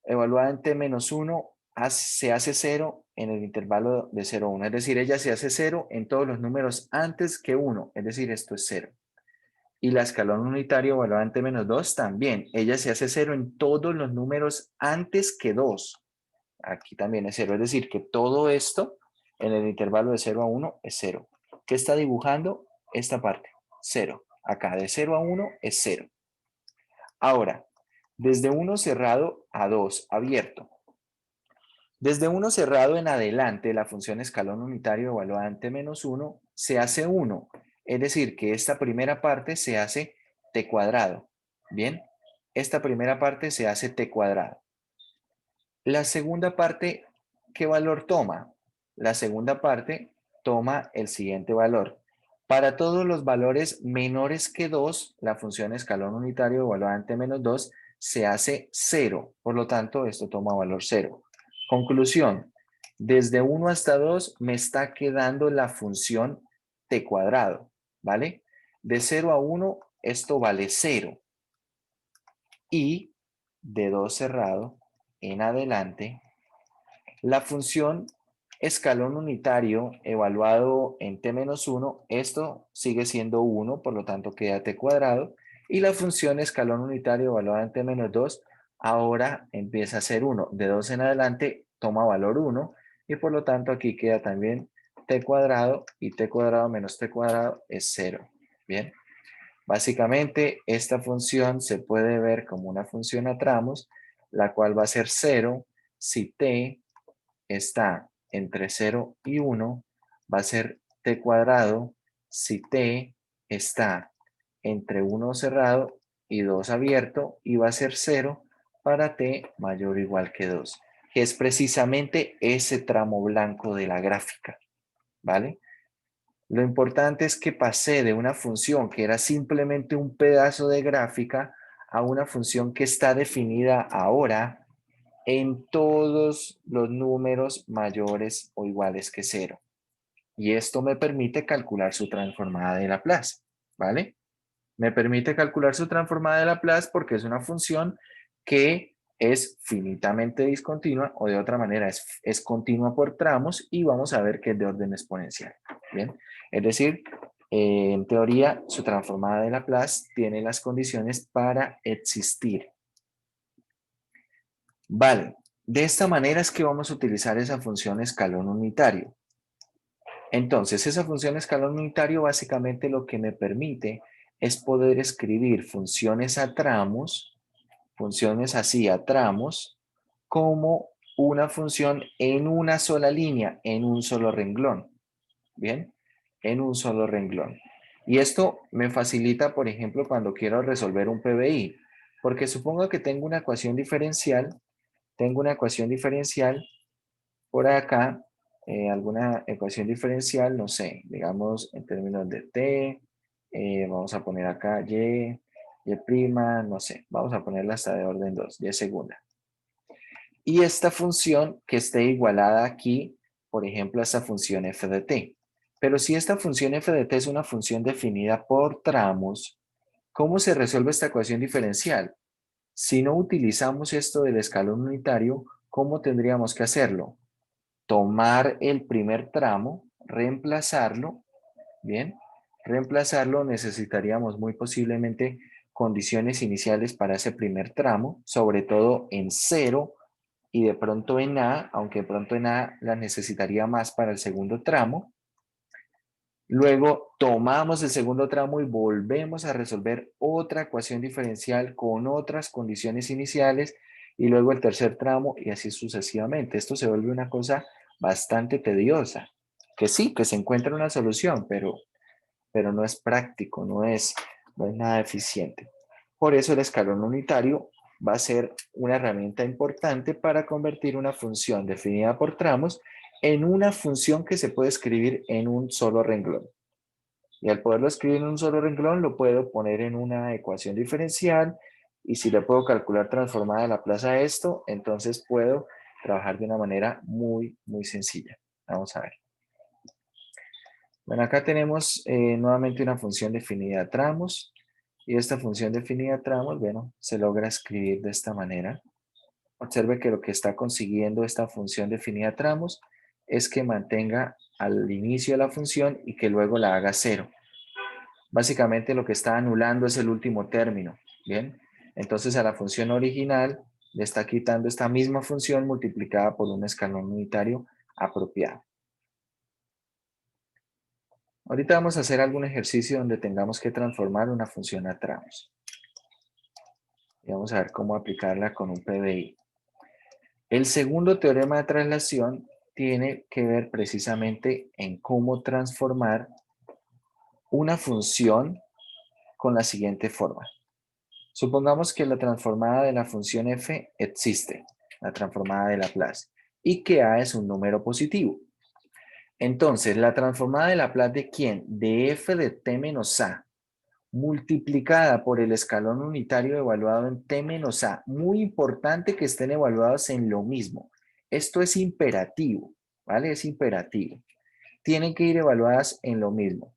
evaluada en t-1 se hace 0 en el intervalo de 0 a 1. Es decir, ella se hace 0 en todos los números antes que 1. Es decir, esto es 0. Y la escalón unitario evaluada en t-2 también. Ella se hace 0 en todos los números antes que 2. Aquí también es 0. Es decir, que todo esto en el intervalo de 0 a 1 es 0. ¿Qué está dibujando? Esta parte, 0. Acá de 0 a 1 es 0. Ahora, desde 1 cerrado a 2 abierto. Desde 1 cerrado en adelante, la función escalón unitario evaluada en t-1 se hace 1. Es decir, que esta primera parte se hace t cuadrado. Bien, esta primera parte se hace t cuadrado. La segunda parte, ¿qué valor toma? La segunda parte toma el siguiente valor. Para todos los valores menores que 2, la función escalón unitario evaluada en t-2 se hace 0. Por lo tanto, esto toma valor 0. Conclusión, desde 1 hasta 2 me está quedando la función t cuadrado, ¿vale? De 0 a 1, esto vale 0. Y de 2 cerrado en adelante, la función escalón unitario evaluado en t-1, esto sigue siendo 1, por lo tanto queda t cuadrado. Y la función escalón unitario evaluada en t-2 ahora empieza a ser 1. De 2 en adelante toma valor 1 y por lo tanto aquí queda también t cuadrado y t cuadrado menos t cuadrado es 0. Bien. Básicamente esta función se puede ver como una función a tramos, la cual va a ser 0 si t está entre 0 y 1, va a ser t cuadrado si t está entre 1 cerrado y 2 abierto y va a ser 0 para t mayor o igual que 2, que es precisamente ese tramo blanco de la gráfica, ¿vale? Lo importante es que pasé de una función que era simplemente un pedazo de gráfica a una función que está definida ahora en todos los números mayores o iguales que 0. Y esto me permite calcular su transformada de Laplace, ¿vale? Me permite calcular su transformada de Laplace porque es una función que es finitamente discontinua o de otra manera es continua por tramos y vamos a ver que es de orden exponencial. Bien, es decir, en teoría su transformada de Laplace tiene las condiciones para existir. Vale, de esta manera es que vamos a utilizar esa función escalón unitario. Entonces, esa función escalón unitario básicamente lo que me permite es poder escribir funciones a tramos, funciones así a tramos, como una función en una sola línea, en un solo renglón. ¿Bien? En un solo renglón. Y esto me facilita, por ejemplo, cuando quiero resolver un PBI, porque supongo que tengo una ecuación diferencial por acá, alguna ecuación diferencial, no sé, digamos en términos de t, vamos a poner acá y', no sé, vamos a ponerla hasta de orden 2, y segunda. Y esta función que esté igualada aquí, por ejemplo, a esta función f de t. Pero si esta función f de t es una función definida por tramos, ¿cómo se resuelve esta ecuación diferencial? Si no utilizamos esto del escalón unitario, ¿cómo tendríamos que hacerlo? Tomar el primer tramo, reemplazarlo, ¿bien? Reemplazarlo necesitaríamos muy posiblemente condiciones iniciales para ese primer tramo, sobre todo en 0 y de pronto en A, aunque de pronto en A la necesitaría más para el segundo tramo. Luego tomamos el segundo tramo y volvemos a resolver otra ecuación diferencial con otras condiciones iniciales y luego el tercer tramo y así sucesivamente. Esto se vuelve una cosa bastante tediosa, que sí, que se encuentra una solución, pero no es práctico, no es nada eficiente. Por eso el escalón unitario va a ser una herramienta importante para convertir una función definida por tramos en una función que se puede escribir en un solo renglón. Y al poderlo escribir en un solo renglón, lo puedo poner en una ecuación diferencial y si le puedo calcular transformada de Laplace a esto, entonces puedo trabajar de una manera muy, muy sencilla. Vamos a ver. Bueno, acá tenemos nuevamente una función definida a tramos y esta función definida a tramos, bueno, se logra escribir de esta manera. Observe que lo que está consiguiendo esta función definida a tramos es que mantenga al inicio de la función y que luego la haga 0. Básicamente lo que está anulando es el último término, ¿bien? Entonces a la función original le está quitando esta misma función multiplicada por un escalón unitario apropiado. Ahorita vamos a hacer algún ejercicio donde tengamos que transformar una función a tramos. Y vamos a ver cómo aplicarla con un PBI. El segundo teorema de traslación tiene que ver precisamente en cómo transformar una función con la siguiente forma. Supongamos que la transformada de la función f existe, la transformada de Laplace, y que a es un número positivo. Entonces, la transformada de Laplace ¿de quién? De f de t menos a, multiplicada por el escalón unitario evaluado en t menos a. Muy importante que estén evaluados en lo mismo. Esto es imperativo, ¿vale? Es imperativo. Tienen que ir evaluadas en lo mismo.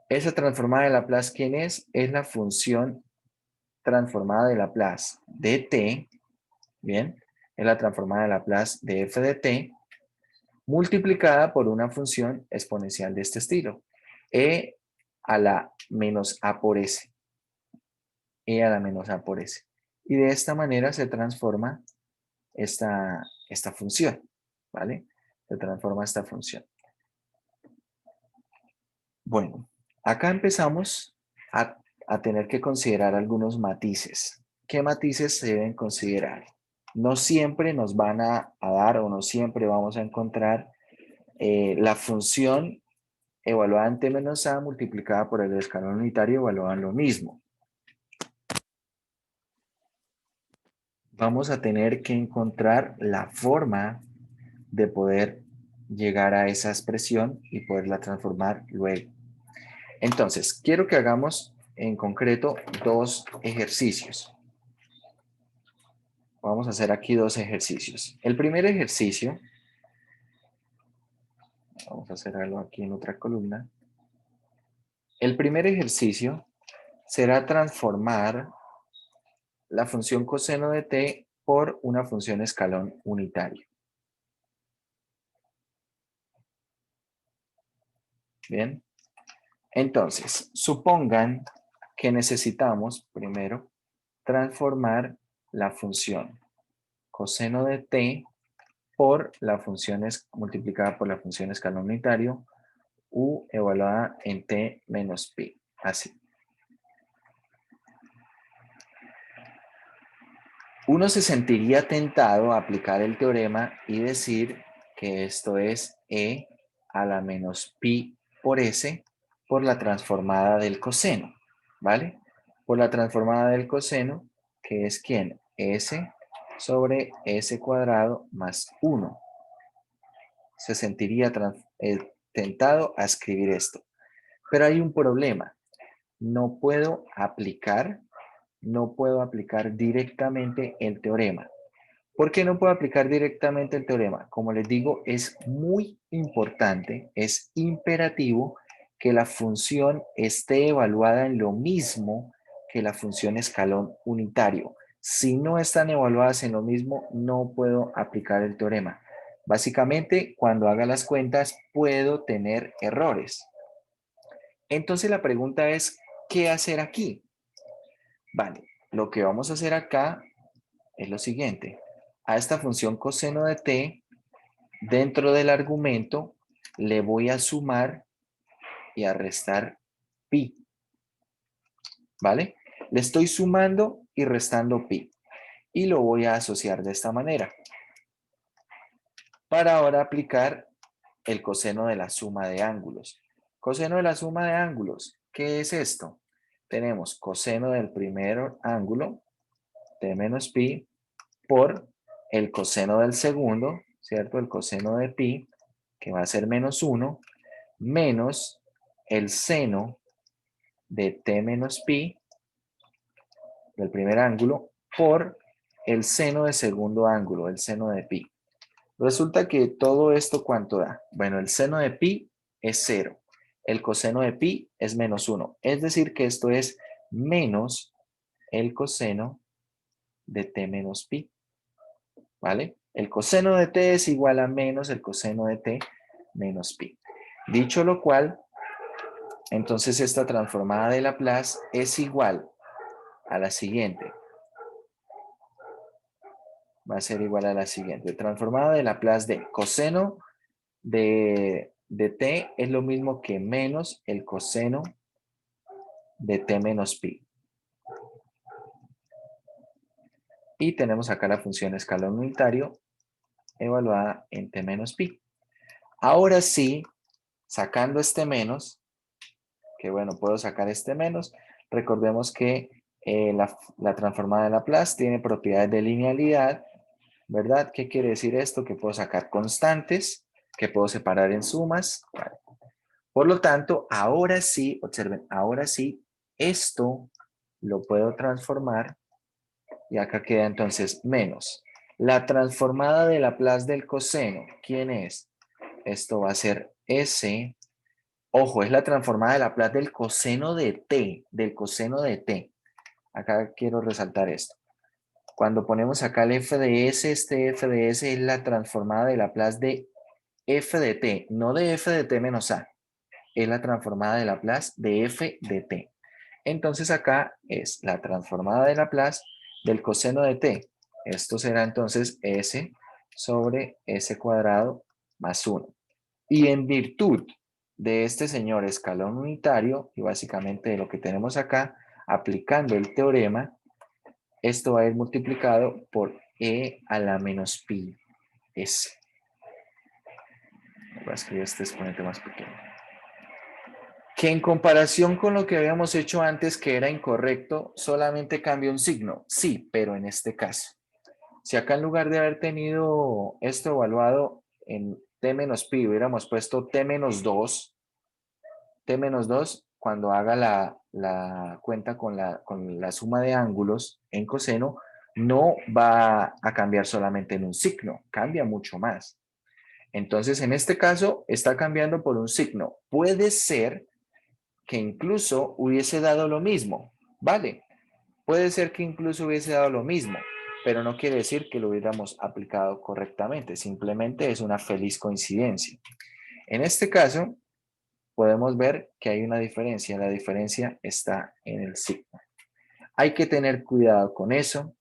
Esa transformada de Laplace, ¿quién es? Es la función transformada de Laplace de t, ¿bien? Es la transformada de Laplace de f de t, multiplicada por una función exponencial de este estilo. E a la menos a por s. E a la menos a por s. Y de esta manera se transforma esta función, ¿vale? Se transforma esta función. Bueno, acá empezamos a tener que considerar algunos matices. ¿Qué matices se deben considerar? No siempre nos van a dar o no siempre vamos a encontrar la función evaluada en t menos a multiplicada por el escalón unitario evaluada en lo mismo. Vamos a tener que encontrar la forma de poder llegar a esa expresión y poderla transformar luego. Entonces, quiero que hagamos en concreto dos ejercicios. Vamos a hacer aquí dos ejercicios. El primer ejercicio, vamos a hacer algo aquí en otra columna. El primer ejercicio será transformar la función coseno de t por una función escalón unitario. Bien. Entonces, supongan que necesitamos primero transformar la función coseno de t por la función multiplicada por la función escalón unitario u evaluada en t menos pi. Así. Uno se sentiría tentado a aplicar el teorema y decir que esto es e a la menos pi por s por la transformada del coseno, ¿vale? Por la transformada del coseno, que es ¿quién? S sobre s cuadrado más 1. Se sentiría tentado a escribir esto. Pero hay un problema. No puedo aplicar directamente el teorema. ¿Por qué no puedo aplicar directamente el teorema? Como les digo, es muy importante, es imperativo que la función esté evaluada en lo mismo que la función escalón unitario. Si no están evaluadas en lo mismo, no puedo aplicar el teorema. Básicamente, cuando haga las cuentas, puedo tener errores. Entonces la pregunta es, ¿qué hacer aquí? Vale, lo que vamos a hacer acá es lo siguiente. A esta función coseno de t, dentro del argumento, le voy a sumar y a restar pi. ¿Vale? Le estoy sumando y restando pi. Y lo voy a asociar de esta manera. Para ahora aplicar el coseno de la suma de ángulos. Coseno de la suma de ángulos. ¿Qué es esto? Tenemos coseno del primer ángulo, t menos pi, por el coseno del segundo, ¿cierto? El coseno de pi, que va a ser menos 1, menos el seno de t menos pi, del primer ángulo, por el seno de segundo ángulo, el seno de pi. Resulta que todo esto, ¿cuánto da? Bueno, el seno de pi es 0. El coseno de pi es menos 1. Es decir, que esto es menos el coseno de t menos pi. ¿Vale? El coseno de t es igual a menos el coseno de t menos pi. Dicho lo cual, entonces esta transformada de Laplace es igual a la siguiente. Va a ser igual a la siguiente. Transformada de Laplace de coseno de t es lo mismo que menos el coseno de t menos pi. Y tenemos acá la función escalón unitario evaluada en t menos pi. Ahora sí, sacando este menos, que bueno, puedo sacar este menos. Recordemos que la transformada de Laplace tiene propiedades de linealidad, ¿verdad? ¿Qué quiere decir esto? Que puedo sacar constantes, que puedo separar en sumas. Vale. Por lo tanto, ahora sí, observen, ahora sí, esto lo puedo transformar y acá queda entonces menos. La transformada de Laplace del coseno, ¿quién es? Esto va a ser S. Ojo, es la transformada de Laplace del coseno de t, del coseno de t. Acá quiero resaltar esto. Cuando ponemos acá el f de s, este f de s es la transformada de Laplace de f de t, no de f de t menos a. Es la transformada de Laplace de f de t. Entonces acá es la transformada de Laplace del coseno de t. Esto será entonces s sobre s cuadrado más 1. Y en virtud de este señor escalón unitario, y básicamente de lo que tenemos acá, aplicando el teorema, esto va a ir multiplicado por e a la menos pi s. Voy a escribir este exponente más pequeño. Que en comparación con lo que habíamos hecho antes, que era incorrecto, solamente cambia un signo. Sí, pero en este caso. Si acá en lugar de haber tenido esto evaluado en t menos pi, hubiéramos puesto t menos 2, cuando haga la cuenta con la suma de ángulos en coseno, no va a cambiar solamente en un signo, cambia mucho más. Entonces, en este caso, está cambiando por un signo. Puede ser que incluso hubiese dado lo mismo, ¿vale? Puede ser que incluso hubiese dado lo mismo, pero no quiere decir que lo hubiéramos aplicado correctamente, simplemente es una feliz coincidencia. En este caso, podemos ver que hay una diferencia, la diferencia está en el signo. Hay que tener cuidado con eso,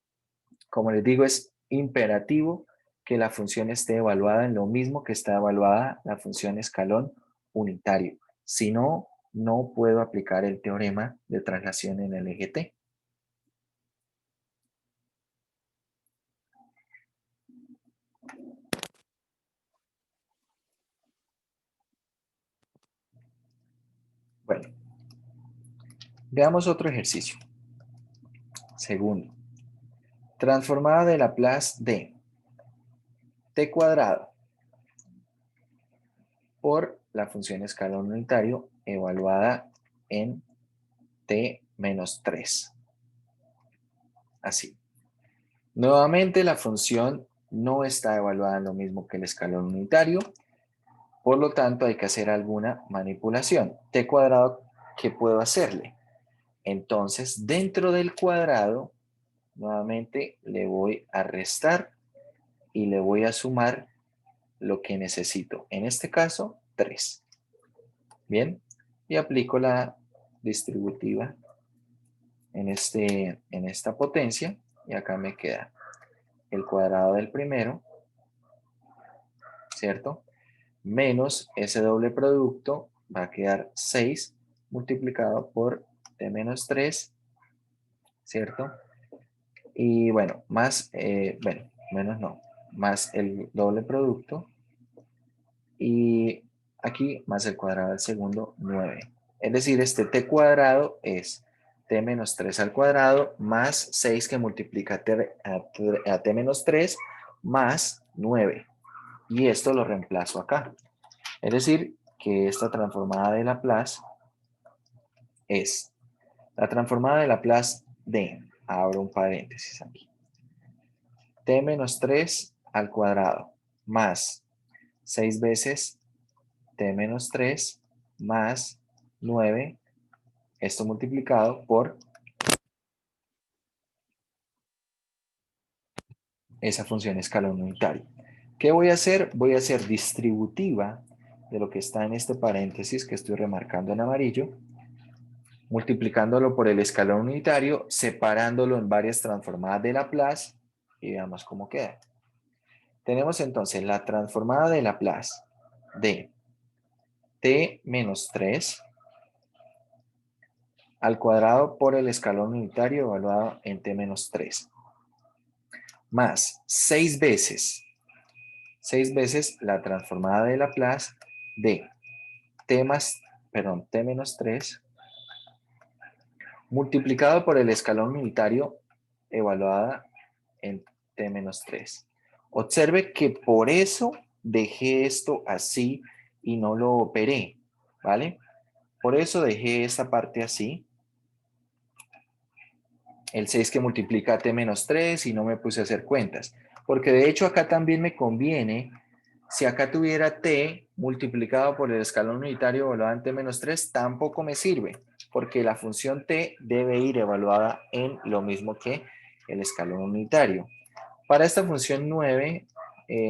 como les digo, es imperativo que la función esté evaluada en lo mismo que está evaluada la función escalón unitario. Si no, no puedo aplicar el teorema de traslación en el eje T. Bueno, veamos otro ejercicio. Segundo, transformada de Laplace de t cuadrado por la función escalón unitario evaluada en t menos 3. Así. Nuevamente la función no está evaluada en lo mismo que el escalón unitario, por lo tanto hay que hacer alguna manipulación. T cuadrado, ¿qué puedo hacerle? Entonces, dentro del cuadrado, nuevamente le voy a restar y le voy a sumar lo que necesito. En este caso, 3. Bien, y aplico la distributiva en esta potencia y acá me queda el cuadrado del primero, ¿cierto? Menos ese doble producto va a quedar 6 multiplicado por t menos 3, ¿cierto? Y bueno, más, bueno, menos no, más el doble producto y aquí más el cuadrado del segundo, 9. Es decir, este t cuadrado es t menos 3 al cuadrado más 6 que multiplica a t menos 3 más 9. Y esto lo reemplazo acá. Es decir, que esta transformada de Laplace es la transformada de Laplace de, abro un paréntesis aquí, t menos 3 al cuadrado más 6 veces t menos 3 más 9, esto multiplicado por esa función escalón unitario. ¿Qué voy a hacer? Voy a hacer distributiva de lo que está en este paréntesis que estoy remarcando en amarillo, multiplicándolo por el escalón unitario, separándolo en varias transformadas de Laplace y veamos cómo queda. Tenemos entonces la transformada de Laplace de t menos 3 al cuadrado por el escalón unitario evaluado en t menos 3, más 6 veces la transformada de Laplace de t menos 3 multiplicado por el escalón unitario evaluada en t menos 3. Observe que por eso dejé esto así y no lo operé, ¿vale? Por eso dejé esta parte así. El 6 que multiplica t menos 3 y no me puse a hacer cuentas. Porque de hecho acá también me conviene, si acá tuviera t multiplicado por el escalón unitario evaluado en t menos 3, tampoco me sirve, porque la función t debe ir evaluada en lo mismo que el escalón unitario. Para esta función 9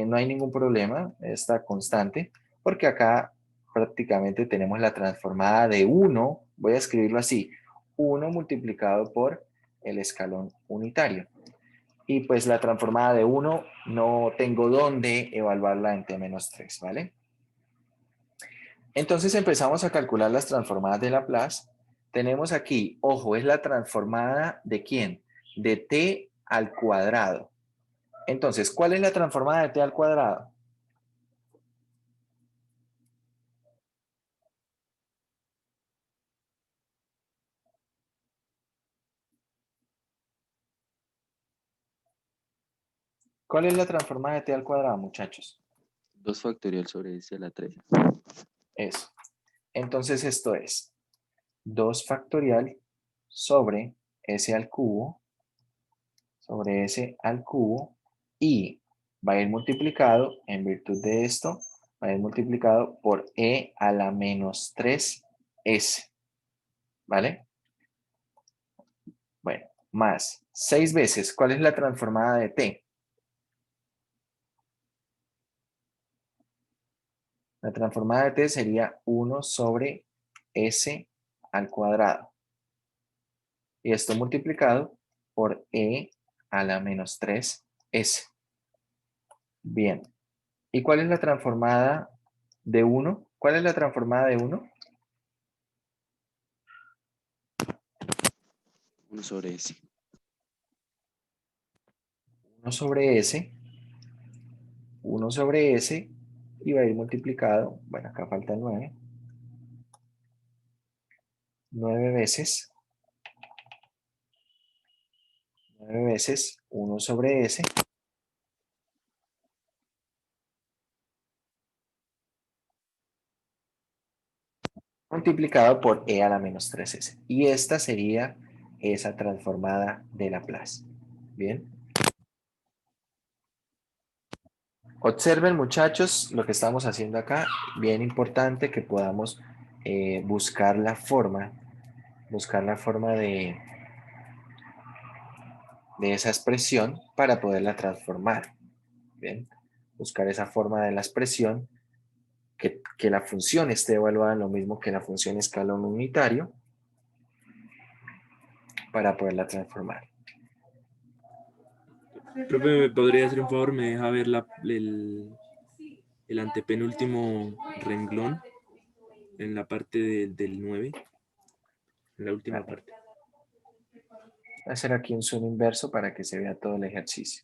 no hay ningún problema, está constante, porque acá prácticamente tenemos la transformada de 1, voy a escribirlo así, 1 multiplicado por el escalón unitario. Y pues la transformada de 1 no tengo dónde evaluarla en t-3, ¿vale? Entonces empezamos a calcular las transformadas de Laplace. Tenemos aquí, ojo, es la transformada ¿de quién? De t al cuadrado. Entonces, ¿cuál es la transformada de t al cuadrado? ¿Cuál es la transformada de t al cuadrado, muchachos? 2 factorial sobre s a la 3. Eso. Entonces esto es 2 factorial sobre s al cubo, y va a ir multiplicado, en virtud de esto, va a ir multiplicado por e a la menos 3s, ¿vale? Bueno, más 6 veces, ¿cuál es la transformada de t? La transformada de t sería 1 sobre s al cuadrado. Y esto multiplicado por e a la menos 3s. Bien. ¿Y cuál es la transformada de 1? ¿Cuál es la transformada de 1? 1 sobre S. 1 sobre S. 1 sobre S. Y va a ir multiplicado. Bueno, acá falta 9. 9 veces. 9 veces 1 sobre S. Multiplicado por E a la menos 3S. Y esta sería esa transformada de Laplace. Bien. Observen, muchachos, lo que estamos haciendo acá. Bien importante que podamos buscar la forma de esa expresión para poderla transformar. Bien. Buscar esa forma de la expresión que la función esté evaluada en lo mismo que la función escalón unitario para poderla transformar. Profe, ¿me podría hacer un favor? ¿Me deja ver el antepenúltimo renglón en la parte del 9? En la última Vale. parte. Voy a hacer aquí un zoom inverso para que se vea todo el ejercicio.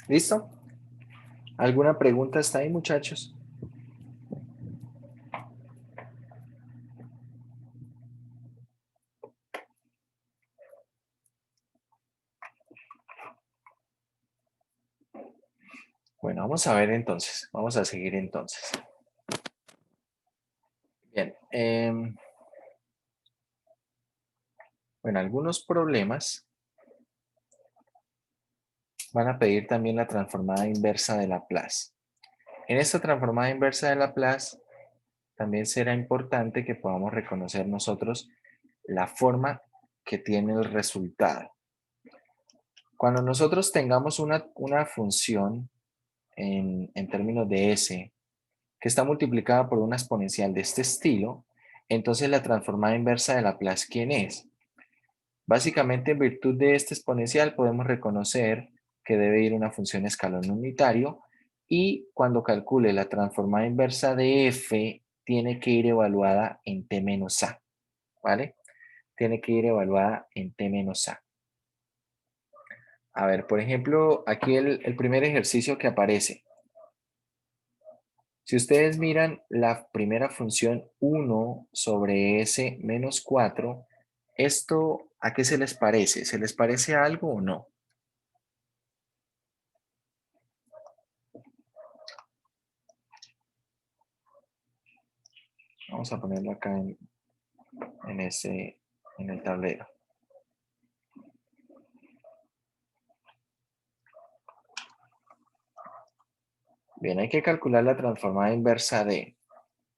¿Listo? ¿Alguna pregunta hasta ahí, muchachos? Bueno, vamos a ver entonces. Vamos a seguir entonces. Bien. Bueno, algunos problemas van a pedir también la transformada inversa de Laplace. En esta transformada inversa de Laplace también será importante que podamos reconocer nosotros la forma que tiene el resultado. Cuando nosotros tengamos una función en términos de S que está multiplicada por una exponencial de este estilo, entonces la transformada inversa de Laplace, ¿quién es? Básicamente, en virtud de este exponencial podemos reconocer que debe ir una función escalón unitario y cuando calcule la transformada inversa de f, tiene que ir evaluada en t menos a, ¿vale? Tiene que ir evaluada en t menos a. A ver, por ejemplo, aquí el primer ejercicio que aparece. Si ustedes miran la primera función 1 sobre s menos 4, ¿esto a qué se les parece? ¿Se les parece a algo o no? Vamos a ponerlo acá en el tablero. Bien, hay que calcular la transformada inversa de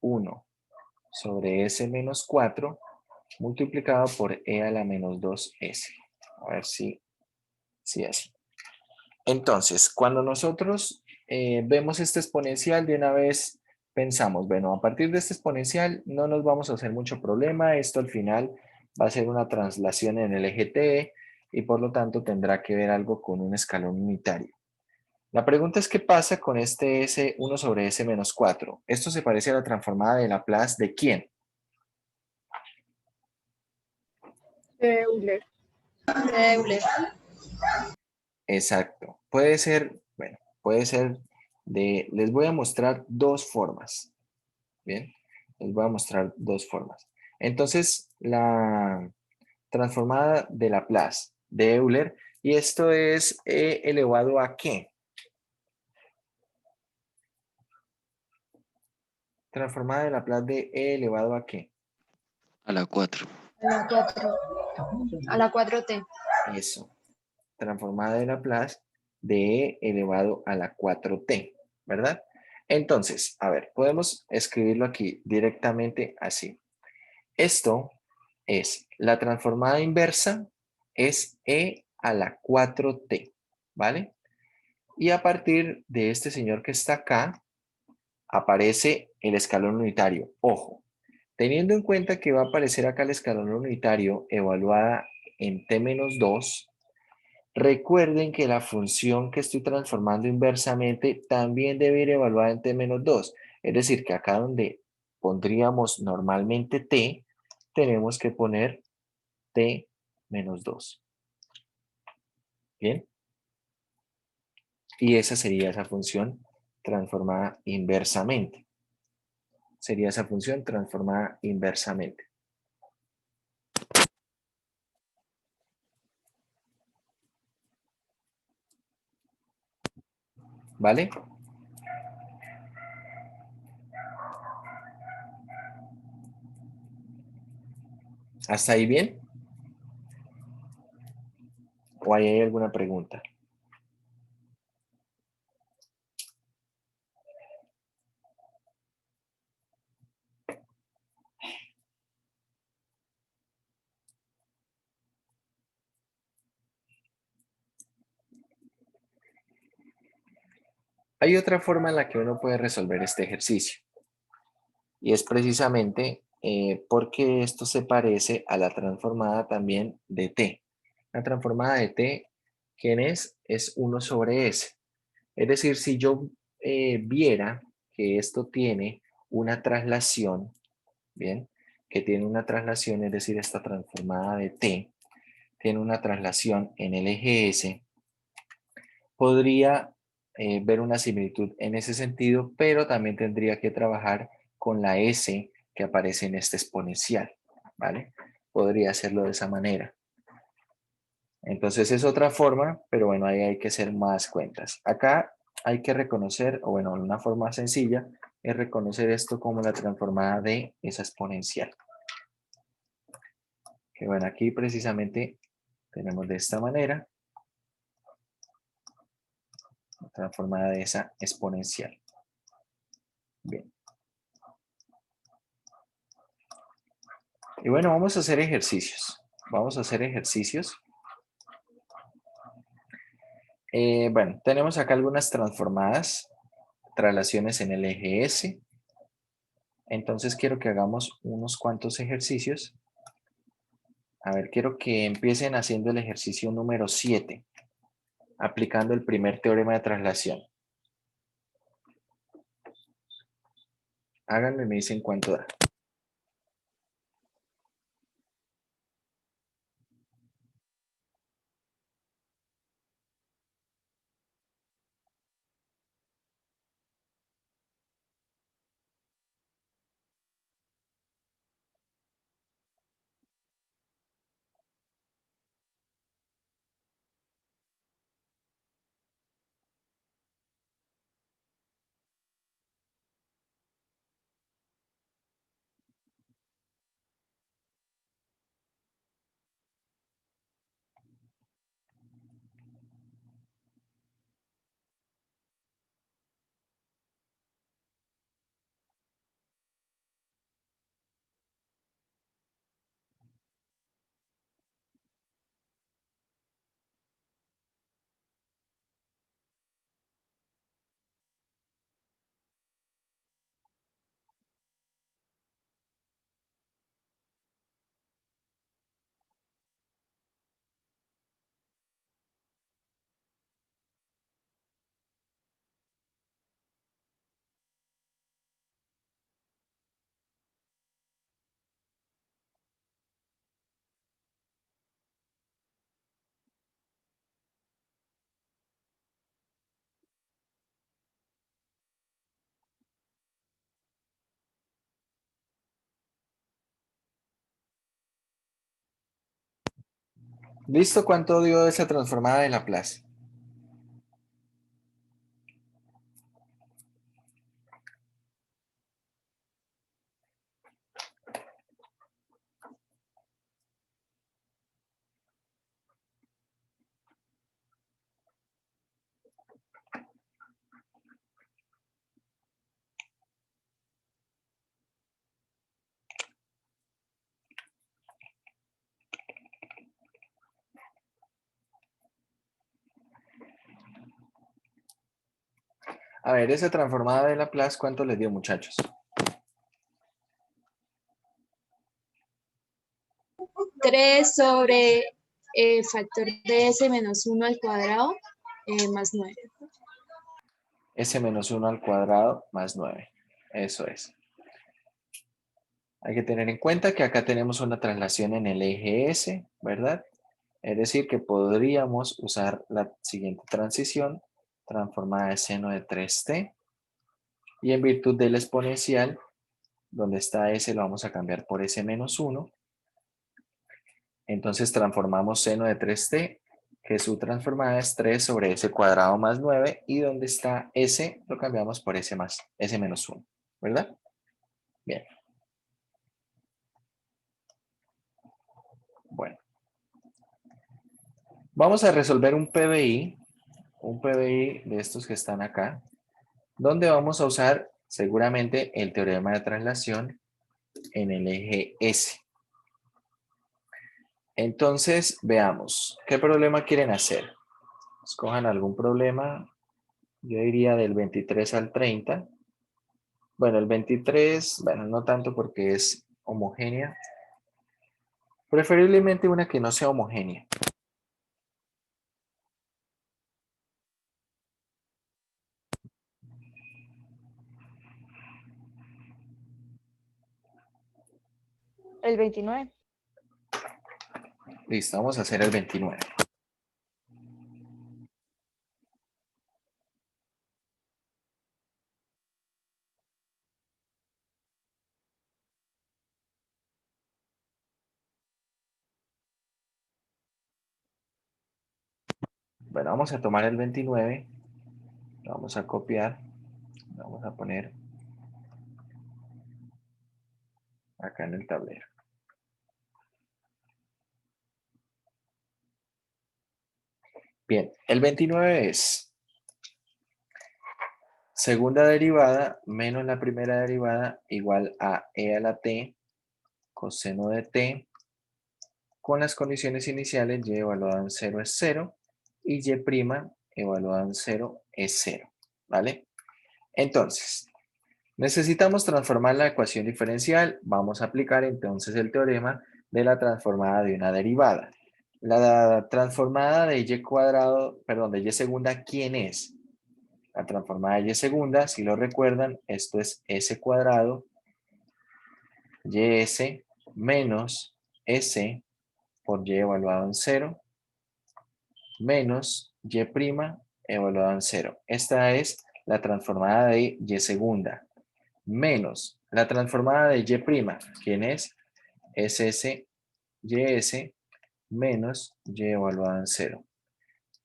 1 sobre S menos 4 multiplicado por E a la menos 2S. A ver si así. Entonces, cuando nosotros vemos este exponencial, de una vez pensamos, bueno, a partir de este exponencial no nos vamos a hacer mucho problema. Esto al final va a ser una traslación en el eje T y por lo tanto tendrá que ver algo con un escalón unitario. La pregunta es, ¿qué pasa con este S1 sobre S menos 4? Esto se parece a la transformada de Laplace ¿de quién? De Euler. De Euler. Exacto. Puede ser, bueno, puede ser les voy a mostrar dos formas. Bien, les voy a mostrar dos formas. Entonces, la transformada de Laplace de Euler, y esto es E elevado a ¿qué? Transformada de Laplace de E elevado a ¿qué? A la 4. A la 4. A la 4T. Eso. Transformada de Laplace de E elevado a la 4T, ¿verdad? Entonces, a ver, podemos escribirlo aquí directamente así. Esto es la transformada inversa, es E a la 4T, ¿vale? Y a partir de este señor que está acá, aparece el escalón unitario. Ojo, teniendo en cuenta que va a aparecer acá el escalón unitario evaluada en T-2, recuerden que la función que estoy transformando inversamente también debe ir evaluada en T-2. Es decir, que acá donde pondríamos normalmente T, tenemos que poner T-2. ¿Bien? Y esa sería esa función transformada inversamente. Sería esa función transformada inversamente. ¿Vale? ¿Hasta ahí bien? ¿O hay alguna pregunta? Hay otra forma en la que uno puede resolver este ejercicio. Y es precisamente porque esto se parece a la transformada también de t. La transformada de t, ¿quién es? Es 1 sobre s. Es decir, si yo viera que esto tiene una traslación, ¿bien? Que tiene una traslación, es decir, esta transformada de t, tiene una traslación en el eje s, podría ver una similitud en ese sentido, pero también tendría que trabajar con la S que aparece en este exponencial, ¿vale? Podría hacerlo de esa manera. Entonces es otra forma, pero bueno, ahí hay que hacer más cuentas. Acá hay que reconocer, o bueno, una forma sencilla es reconocer esto como la transformada de esa exponencial. Que bueno, aquí precisamente tenemos de esta manera la transformada de esa exponencial. Bien. Y bueno, vamos a hacer ejercicios. Vamos a hacer ejercicios. Bueno, tenemos acá algunas transformadas, traslaciones en el eje S. Entonces quiero que hagamos unos cuantos ejercicios. A ver, quiero que empiecen haciendo el ejercicio número 7, aplicando el primer teorema de traslación. Háganlo y me dicen cuánto da. ¿Listo? ¿Cuánto dio esa transformada de Laplace? A ver, esa transformada de Laplace, ¿cuánto les dio, muchachos? 3 sobre factor de s menos 1 al cuadrado más 9. S menos 1 al cuadrado más 9. Eso es. Hay que tener en cuenta que acá tenemos una traslación en el eje S, ¿verdad? Es decir, que podríamos usar la siguiente transición, transformada de seno de 3t, y en virtud del exponencial, donde está S lo vamos a cambiar por S menos 1. Entonces transformamos seno de 3t, que su transformada es 3 sobre S cuadrado más 9, y donde está S lo cambiamos por S menos 1, ¿verdad? Bien. Bueno. Vamos a resolver un PBI de estos que están acá, donde vamos a usar seguramente el teorema de traslación en el eje S. Entonces, veamos, ¿qué problema quieren hacer? Escojan algún problema, yo diría del 23 al 30. Bueno, el 23, bueno, no tanto porque es homogénea. Preferiblemente una que no sea homogénea. El 29. Listo, vamos a hacer el 29. Bueno, vamos a tomar el 29, lo vamos a copiar, lo vamos a poner acá en el tablero. Bien, el 29 es segunda derivada menos la primera derivada igual a e a la t coseno de t con las condiciones iniciales y evaluada en 0 es 0 y y' evaluada en 0 es 0, ¿vale? Entonces, necesitamos transformar la ecuación diferencial. Vamos a aplicar entonces el teorema de la transformada de una derivada. La transformada de y cuadrado, perdón, de y segunda, ¿quién es? La transformada de y segunda, si lo recuerdan, esto es s cuadrado, ys menos s por y evaluado en 0, menos y' evaluado en 0. Esta es la transformada de y segunda, menos la transformada de y', ¿quién es? Es s, ys, menos y evaluado en 0.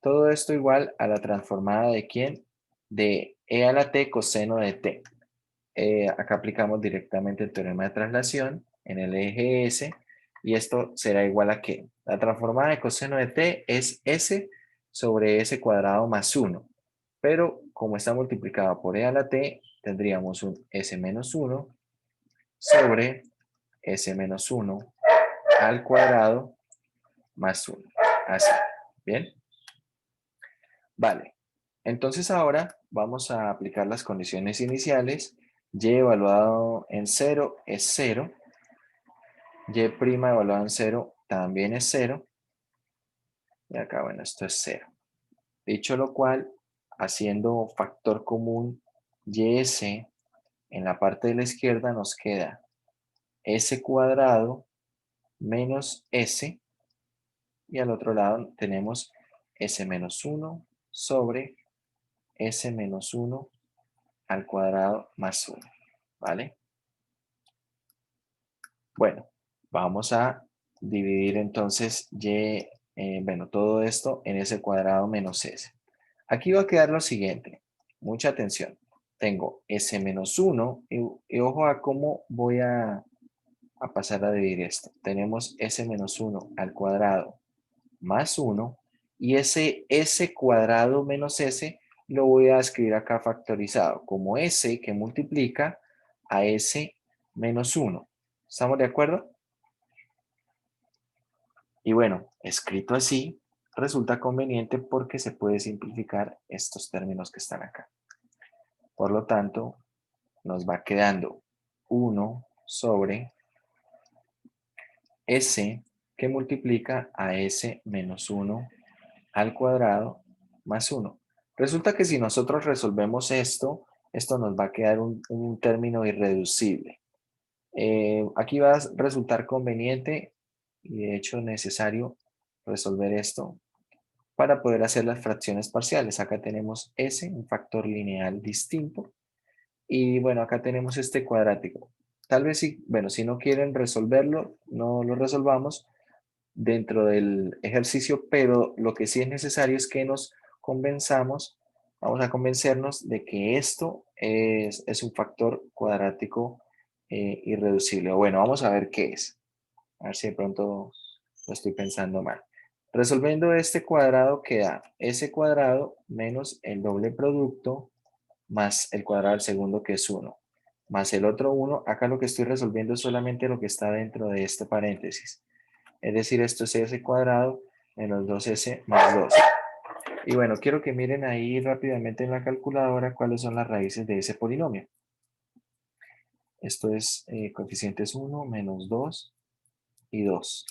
Todo esto igual a la transformada de ¿quién? De e a la t coseno de t. Acá aplicamos directamente el teorema de traslación en el eje S y esto será igual a ¿qué? La transformada de coseno de t es s sobre s cuadrado más 1, pero como está multiplicado por e a la t, tendríamos un s menos 1 sobre s menos 1 al cuadrado más 1. Así, ¿bien? Vale, entonces ahora vamos a aplicar las condiciones iniciales. Y evaluado en 0 es 0. Y' evaluado en 0 también es 0. Y acá, bueno, esto es 0. Dicho lo cual, haciendo factor común ys en la parte de la izquierda nos queda s cuadrado menos s. Y al otro lado tenemos s menos 1 sobre s menos 1 al cuadrado más 1, ¿vale? Bueno, vamos a dividir entonces y bueno, todo esto en S cuadrado menos S. Aquí va a quedar lo siguiente. Mucha atención. Tengo S menos 1 y ojo a cómo voy a pasar a dividir esto. Tenemos S menos 1 al cuadrado más 1 y ese S cuadrado menos S lo voy a escribir acá factorizado como S que multiplica a S menos 1. ¿Estamos de acuerdo? Y bueno, escrito así, resulta conveniente porque se puede simplificar estos términos que están acá. Por lo tanto, nos va quedando 1 sobre S que multiplica a S menos 1 al cuadrado más 1. Resulta que si nosotros resolvemos esto, esto nos va a quedar un término irreducible. Aquí va a resultar conveniente y de hecho necesario resolver esto para poder hacer las fracciones parciales. Acá tenemos S, un factor lineal distinto. Y bueno, acá tenemos este cuadrático. Tal vez si, bueno, si no quieren resolverlo, no lo resolvamos dentro del ejercicio, pero lo que sí es necesario es que nos convenzamos, vamos a convencernos de que esto es un factor cuadrático irreducible. Bueno, vamos a ver qué es. A ver si de pronto lo estoy pensando mal. Resolviendo este cuadrado queda S cuadrado menos el doble producto más el cuadrado del segundo que es 1, más el otro 1. Acá lo que estoy resolviendo es solamente lo que está dentro de este paréntesis. Es decir, esto es S cuadrado menos 2S más 2. Y bueno, quiero que miren ahí rápidamente en la calculadora cuáles son las raíces de ese polinomio. Esto es coeficientes 1, menos 2 y 2.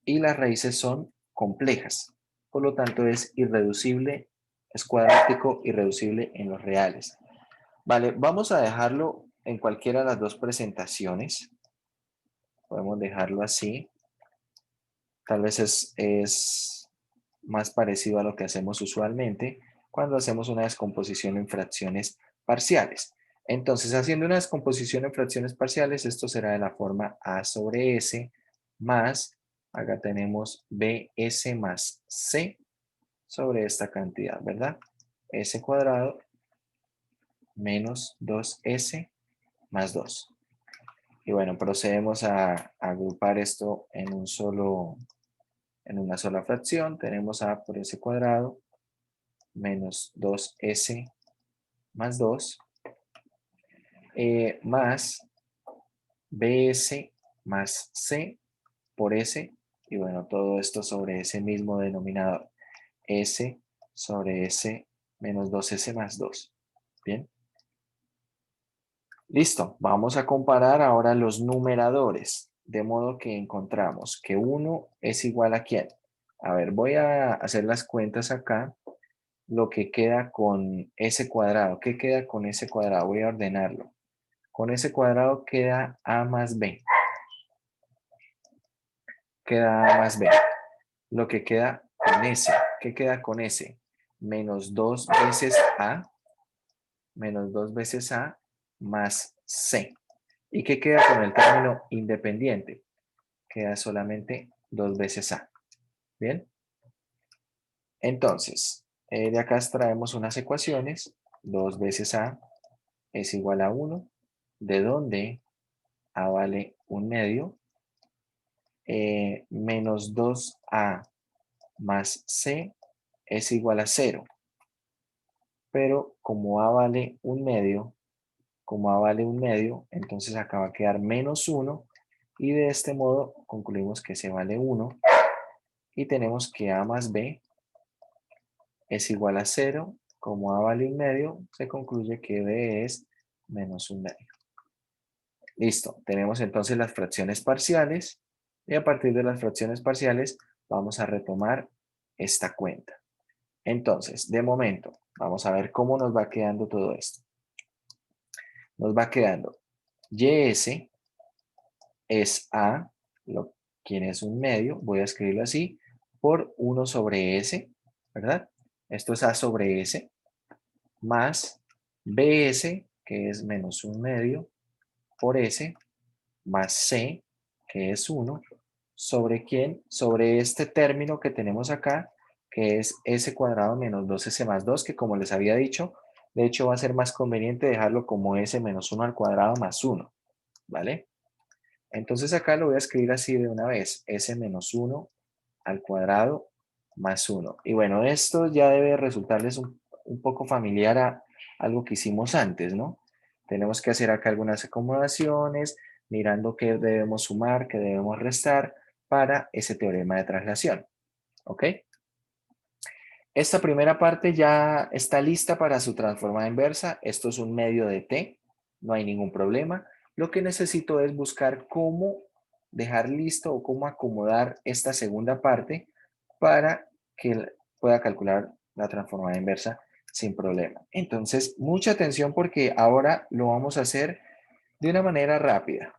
Y las raíces son complejas. Por lo tanto, es irreducible, es cuadrático irreducible en los reales. Vale, vamos a dejarlo en cualquiera de las dos presentaciones. Podemos dejarlo así. Tal vez es más parecido a lo que hacemos usualmente cuando hacemos una descomposición en fracciones parciales. Entonces, haciendo una descomposición en fracciones parciales, esto será de la forma A sobre S más, acá tenemos BS más C sobre esta cantidad, ¿verdad? S cuadrado menos 2S más 2. Y bueno, procedemos a agrupar esto en una sola fracción. Tenemos A por S cuadrado menos 2S más 2 más BS más C por S. Y bueno, todo esto sobre ese mismo denominador. S sobre S menos 2S más 2. Bien. Listo, vamos a comparar ahora los numeradores, de modo que encontramos que 1 es igual a ¿quién? A ver, voy a hacer las cuentas acá, lo que queda con S cuadrado. ¿Qué queda con S cuadrado? Voy a ordenarlo. Con S cuadrado queda A más B. Queda A más B. Lo que queda con S, ¿qué queda con S? Menos 2 veces A, menos 2 veces A, más C. ¿Y qué queda con el término independiente? Queda solamente 2 veces A. ¿Bien? Entonces, de acá extraemos unas ecuaciones. 2 veces A es igual a 1, de donde A vale 1/2, menos 2A más C es igual a 0. Pero como A vale 1/2, entonces acá va a quedar menos 1 y de este modo concluimos que se vale 1 y tenemos que A más B es igual a 0. Como A vale 1/2, se concluye que B es menos 1/2. Listo, tenemos entonces las fracciones parciales y a partir de las fracciones parciales vamos a retomar esta cuenta. Entonces, de momento, vamos a ver cómo nos va quedando todo esto. Nos va quedando YS es A, quien es 1/2, voy a escribirlo así, por 1 sobre S, ¿verdad? Esto es A sobre S, más BS, que es menos 1/2, por S, más C, que es 1, ¿sobre quién? Sobre este término que tenemos acá, que es s cuadrado menos 2s más 2, que como les había dicho, de hecho va a ser más conveniente dejarlo como s menos 1 al cuadrado más 1, ¿vale? Entonces acá lo voy a escribir así de una vez, s menos 1 al cuadrado más 1. Y bueno, esto ya debe resultarles un poco familiar a algo que hicimos antes, ¿no? Tenemos que hacer acá algunas acomodaciones, mirando qué debemos sumar, qué debemos restar para ese teorema de traslación, ¿ok? Esta primera parte ya está lista para su transformada inversa. Esto es un medio de t, no hay ningún problema. Lo que necesito es buscar cómo dejar listo o cómo acomodar esta segunda parte para que pueda calcular la transformada inversa sin problema. Entonces, mucha atención porque ahora lo vamos a hacer de una manera rápida.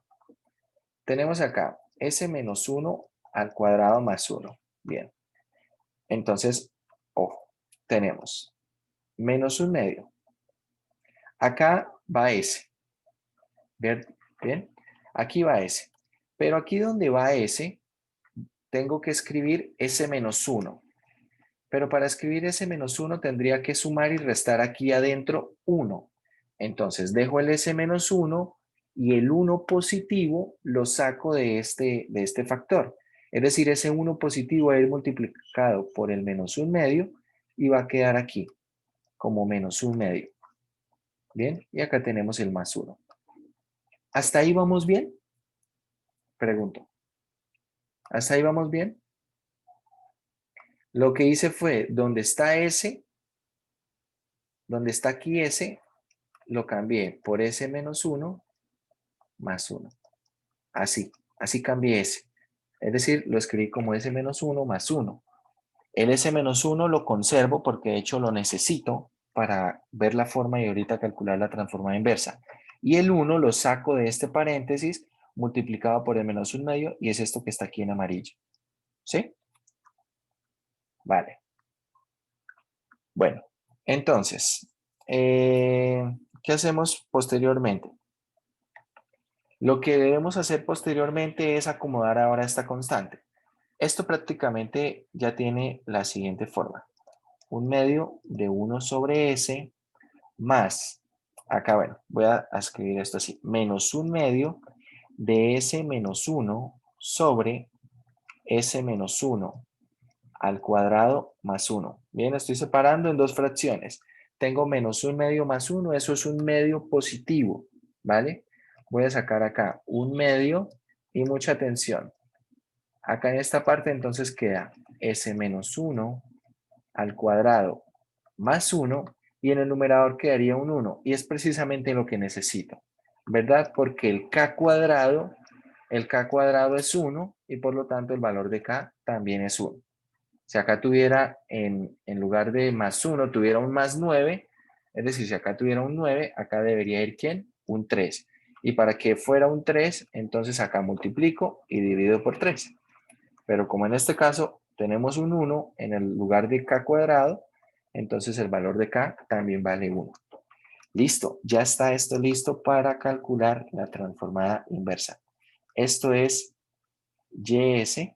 Tenemos acá s menos 1 al cuadrado más 1. Bien. Entonces, ojo, tenemos menos un medio. Acá va S. ¿Bien? Aquí va S. Pero aquí donde va S, tengo que escribir S menos 1. Pero para escribir S menos 1 tendría que sumar y restar aquí adentro 1. Entonces dejo el S menos 1 y el 1 positivo lo saco de este factor. Es decir, ese 1 positivo va a ir multiplicado por el menos un medio y va a quedar aquí como menos un medio. Bien, y acá tenemos el más 1. ¿Hasta ahí vamos bien? Pregunto. ¿Hasta ahí vamos bien? Lo que hice fue, donde está S, donde está aquí S, lo cambié por S menos 1 más 1. Así cambié S. Es decir, lo escribí como S menos 1 más 1. El S menos 1 lo conservo porque de hecho lo necesito para ver la forma y ahorita calcular la transformada inversa. Y el 1 lo saco de este paréntesis multiplicado por el menos un medio y es esto que está aquí en amarillo. ¿Sí? Vale. Bueno, entonces, ¿qué hacemos posteriormente? Lo que debemos hacer posteriormente es acomodar ahora esta constante. Esto prácticamente ya tiene la siguiente forma. Un medio de 1 sobre S más, acá bueno, voy a escribir esto así, menos un medio de S menos 1 sobre S menos 1 al cuadrado más 1. Bien, estoy separando en dos fracciones. Tengo menos un medio más 1, eso es un medio positivo, ¿vale? Voy a sacar acá un medio y mucha atención. Acá en esta parte entonces queda S menos 1 al cuadrado más 1 y en el numerador quedaría un 1 y es precisamente lo que necesito, ¿verdad? Porque el k cuadrado es 1 y por lo tanto el valor de k también es 1. Si acá tuviera, en lugar de más 1, tuviera un más 9, es decir, si acá tuviera un 9, acá debería ir ¿quién? Un 3. Y para que fuera un 3, entonces acá multiplico y divido por 3. Pero como en este caso tenemos un 1 en el lugar de k cuadrado, entonces el valor de k también vale 1. Listo, ya está esto listo para calcular la transformada inversa. Esto es YS.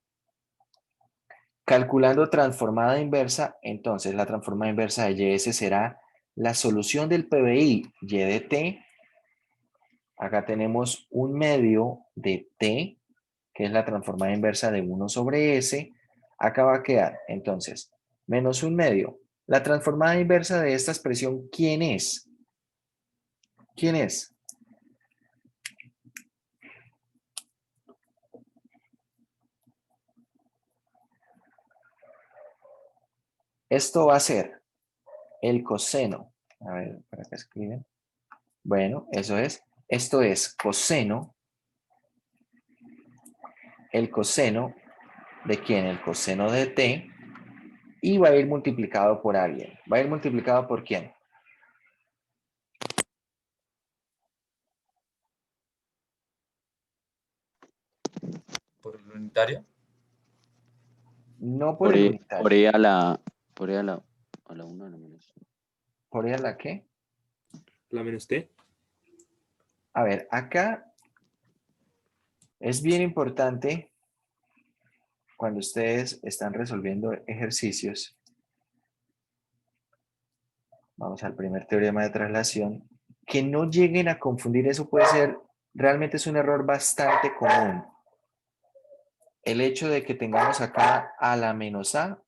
Calculando transformada inversa, entonces la transformada inversa de YS será la solución del PBI Y de T. Acá tenemos un medio de T, que es la transformada inversa de 1 sobre S. Acá va a quedar, entonces, menos un medio. La transformada inversa de esta expresión, ¿quién es? ¿Quién es? Esto va a ser el coseno. A ver, para acá escriben. Bueno, eso es. Esto es coseno. El coseno de quién? El coseno de t. Y va a ir multiplicado por alguien. ¿Va a ir multiplicado por quién? ¿Por el unitario? No por el Por unitario. E a la, por E a la 1 a la menos. ¿Por ella la qué? La menos t. A ver, acá es bien importante cuando ustedes están resolviendo ejercicios, vamos al primer teorema de traslación, que no lleguen a confundir, eso puede ser, realmente es un error bastante común. El hecho de que tengamos acá a la menos a,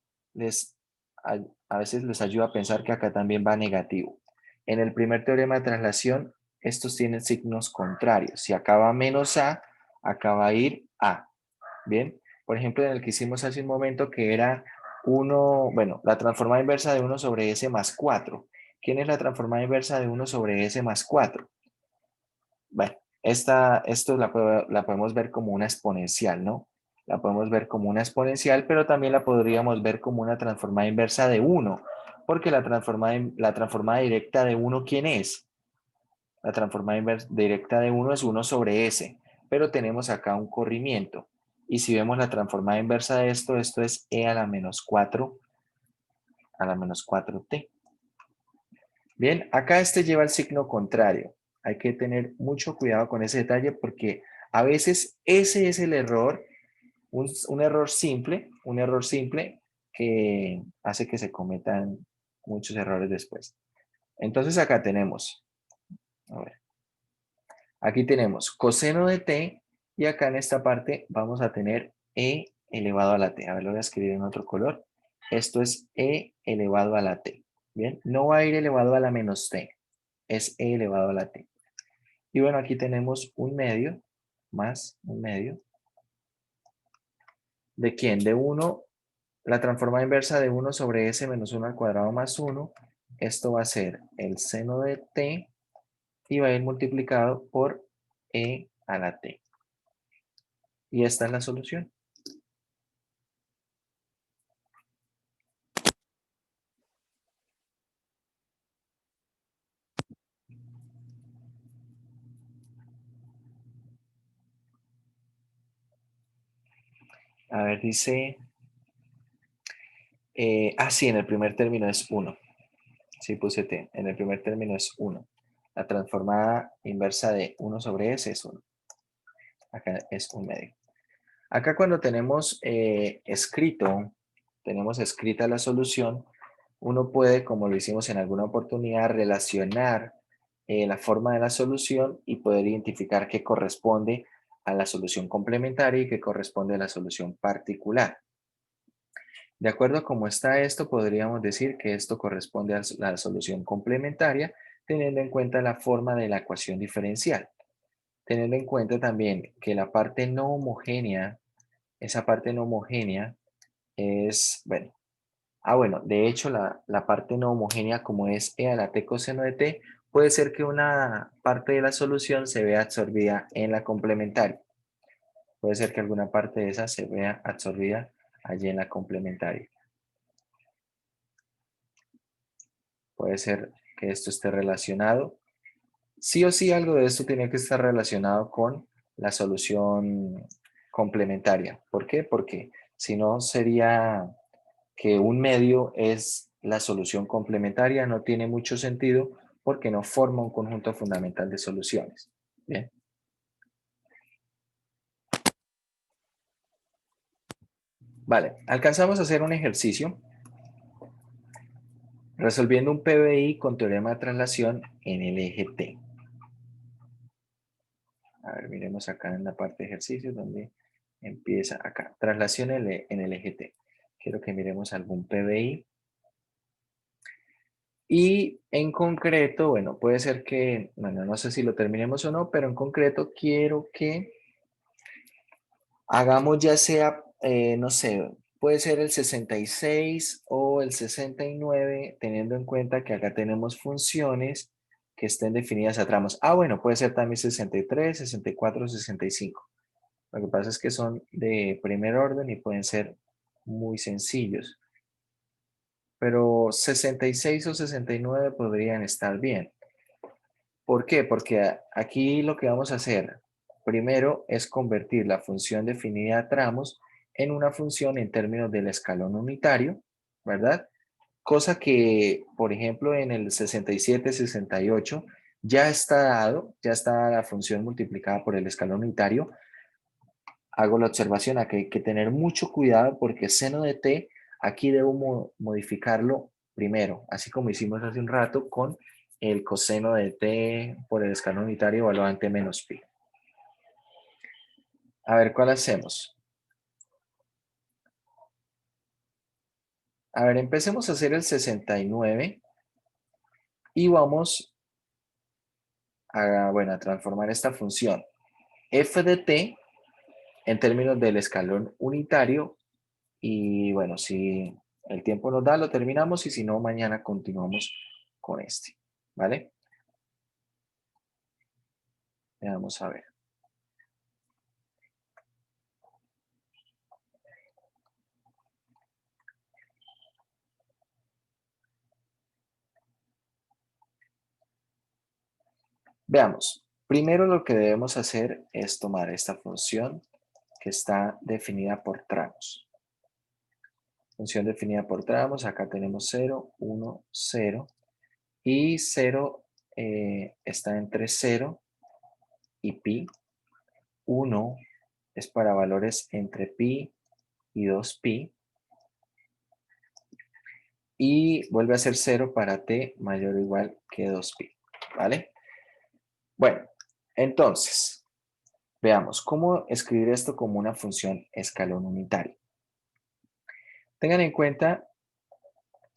a veces les ayuda a pensar que acá también va negativo. En el primer teorema de traslación, estos tienen signos contrarios. Si acá va menos a, acá va a ir a. Bien, por ejemplo, en el que hicimos hace un momento que era 1, bueno, la transformada inversa de 1 sobre s más 4. ¿Quién es la transformada inversa de 1 sobre s más 4? Bueno, esto la podemos ver como una exponencial, ¿no? La podemos ver como una exponencial, pero también la podríamos ver como una transformada inversa de 1, porque la transformada directa de 1, ¿quién es? La transformada directa de 1 es 1 sobre s, pero tenemos acá un corrimiento. Y si vemos la transformada inversa de esto es e a la menos 4 a la menos 4t. Bien, acá este lleva el signo contrario. Hay que tener mucho cuidado con ese detalle porque a veces ese es el error, un error simple que hace que se cometan muchos errores después. Entonces acá tenemos, a ver, aquí tenemos coseno de t y acá en esta parte vamos a tener e elevado a la t. A ver, lo voy a escribir en otro color. Esto es e elevado a la t. Bien, no va a ir elevado a la menos t. Es e elevado a la t. Y bueno, aquí tenemos un medio más un medio. ¿De quién? De 1, la transformada inversa de 1 sobre s menos 1 al cuadrado más 1. Esto va a ser el seno de t y va a ir multiplicado por e a la t. Y esta es la solución. A ver, dice... sí, en el primer término es 1. Sí, puse t. En el primer término es 1. La transformada inversa de 1 sobre s es 1. Acá es un medio. Acá cuando tenemos tenemos escrita la solución, uno puede, como lo hicimos en alguna oportunidad, relacionar la forma de la solución y poder identificar qué corresponde a la solución complementaria y qué corresponde a la solución particular. De acuerdo a cómo está esto, podríamos decir que esto corresponde a la solución complementaria, teniendo en cuenta la forma de la ecuación diferencial. Teniendo en cuenta también que la parte no homogénea, esa parte no homogénea es, bueno, de hecho la parte no homogénea como es e a la t coseno de t, puede ser que una parte de la solución se vea absorbida en la complementaria. Puede ser que alguna parte de esa se vea absorbida allí en la complementaria. Puede ser que esto esté relacionado. Sí o sí algo de esto tiene que estar relacionado con la solución complementaria. ¿Por qué? Porque si no sería que un medio es la solución complementaria, no tiene mucho sentido porque no forma un conjunto fundamental de soluciones. Bien. Vale, alcanzamos a hacer un ejercicio resolviendo un PBI con teorema de traslación en el eje T. A ver, miremos acá en la parte de ejercicios donde empieza acá. Traslación en el eje T. Quiero que miremos algún PBI. Y en concreto, bueno, puede ser que, bueno, no sé si lo terminemos o no, pero en concreto quiero que hagamos ya sea, no sé, puede ser el 66 o el 69, teniendo en cuenta que acá tenemos funciones que estén definidas a tramos. Bueno, puede ser también 63, 64, 65. Lo que pasa es que son de primer orden y pueden ser muy sencillos. Pero 66 o 69 podrían estar bien. ¿Por qué? Porque aquí lo que vamos a hacer primero es convertir la función definida a tramos en una función en términos del escalón unitario, ¿verdad? Cosa que, por ejemplo, en el 67, 68 ya está dado, ya está la función multiplicada por el escalón unitario. hago la observación a que hay que tener mucho cuidado porque seno de t, aquí debo modificarlo primero, así como hicimos hace un rato con el coseno de t por el escalón unitario evaluado en t menos pi. A ver, ¿cuál hacemos? A ver, empecemos a hacer el 69 y vamos a, bueno, a transformar esta función f de t en términos del escalón unitario y bueno, si el tiempo nos da, lo terminamos y si no, mañana continuamos con este, ¿vale? Vamos a ver. Veamos. Primero lo que debemos hacer es tomar esta función que está definida por tramos. Función definida por tramos, acá tenemos 0, 1, 0 y 0 está entre 0 y pi. 1 es para valores entre pi y 2pi. Y vuelve a ser 0 para t mayor o igual que 2pi, ¿vale? Bueno, entonces, veamos cómo escribir esto como una función escalón unitario. Tengan en cuenta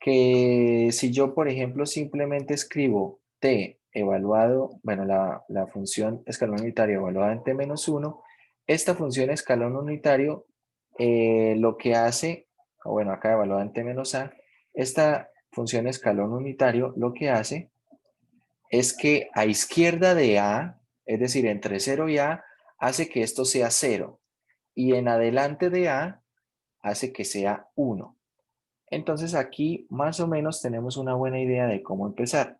que si yo, por ejemplo, simplemente escribo t evaluado, bueno, la función escalón unitario evaluada en t-1, esta función escalón unitario lo que hace, o bueno, acá evaluada en t-a, esta función escalón unitario lo que hace es que a izquierda de a, es decir, entre 0 y a, hace que esto sea 0, y en adelante de a, hace que sea 1. Entonces aquí más o menos tenemos una buena idea de cómo empezar.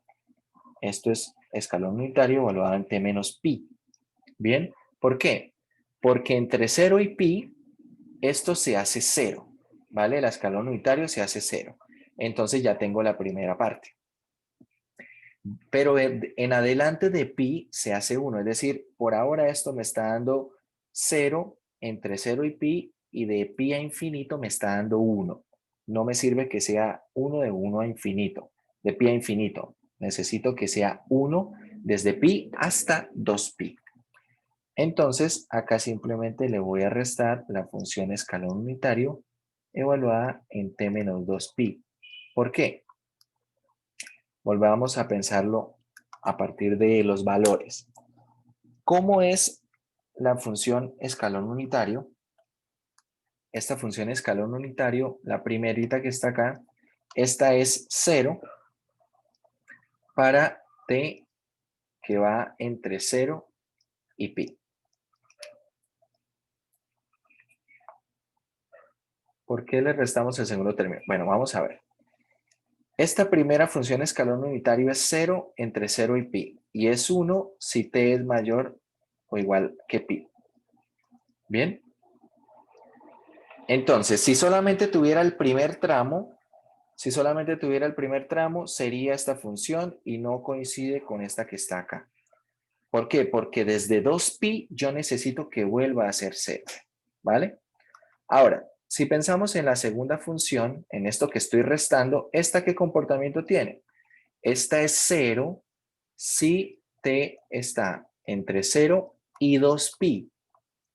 Esto es escalón unitario evaluado en t menos pi. ¿Bien? ¿Por qué? Porque entre 0 y pi, esto se hace 0. ¿Vale? El escalón unitario se hace 0. Entonces ya tengo la primera parte. Pero en adelante de pi se hace 1. Es decir, por ahora esto me está dando 0 entre 0 y pi, y de pi a infinito me está dando 1. No me sirve que sea 1 de 1 a infinito, de pi a infinito. Necesito que sea 1 desde pi hasta 2pi. Entonces, acá simplemente le voy a restar la función escalón unitario evaluada en t menos 2pi. ¿Por qué? Volvamos a pensarlo a partir de los valores. ¿Cómo es la función escalón unitario? Esta función escalón unitario, la primerita que está acá, esta es 0 para t que va entre 0 y pi. ¿Por qué le restamos el segundo término? Bueno, vamos a ver. Esta primera función escalón unitario es 0 entre 0 y pi. Y es 1 si t es mayor o igual que pi. ¿Bien? Entonces, si solamente tuviera el primer tramo, sería esta función y no coincide con esta que está acá. ¿Por qué? Porque desde 2pi yo necesito que vuelva a ser 0. ¿Vale? Ahora, si pensamos en la segunda función, en esto que estoy restando, ¿esta qué comportamiento tiene? Esta es 0 si t está entre 0 y 2pi,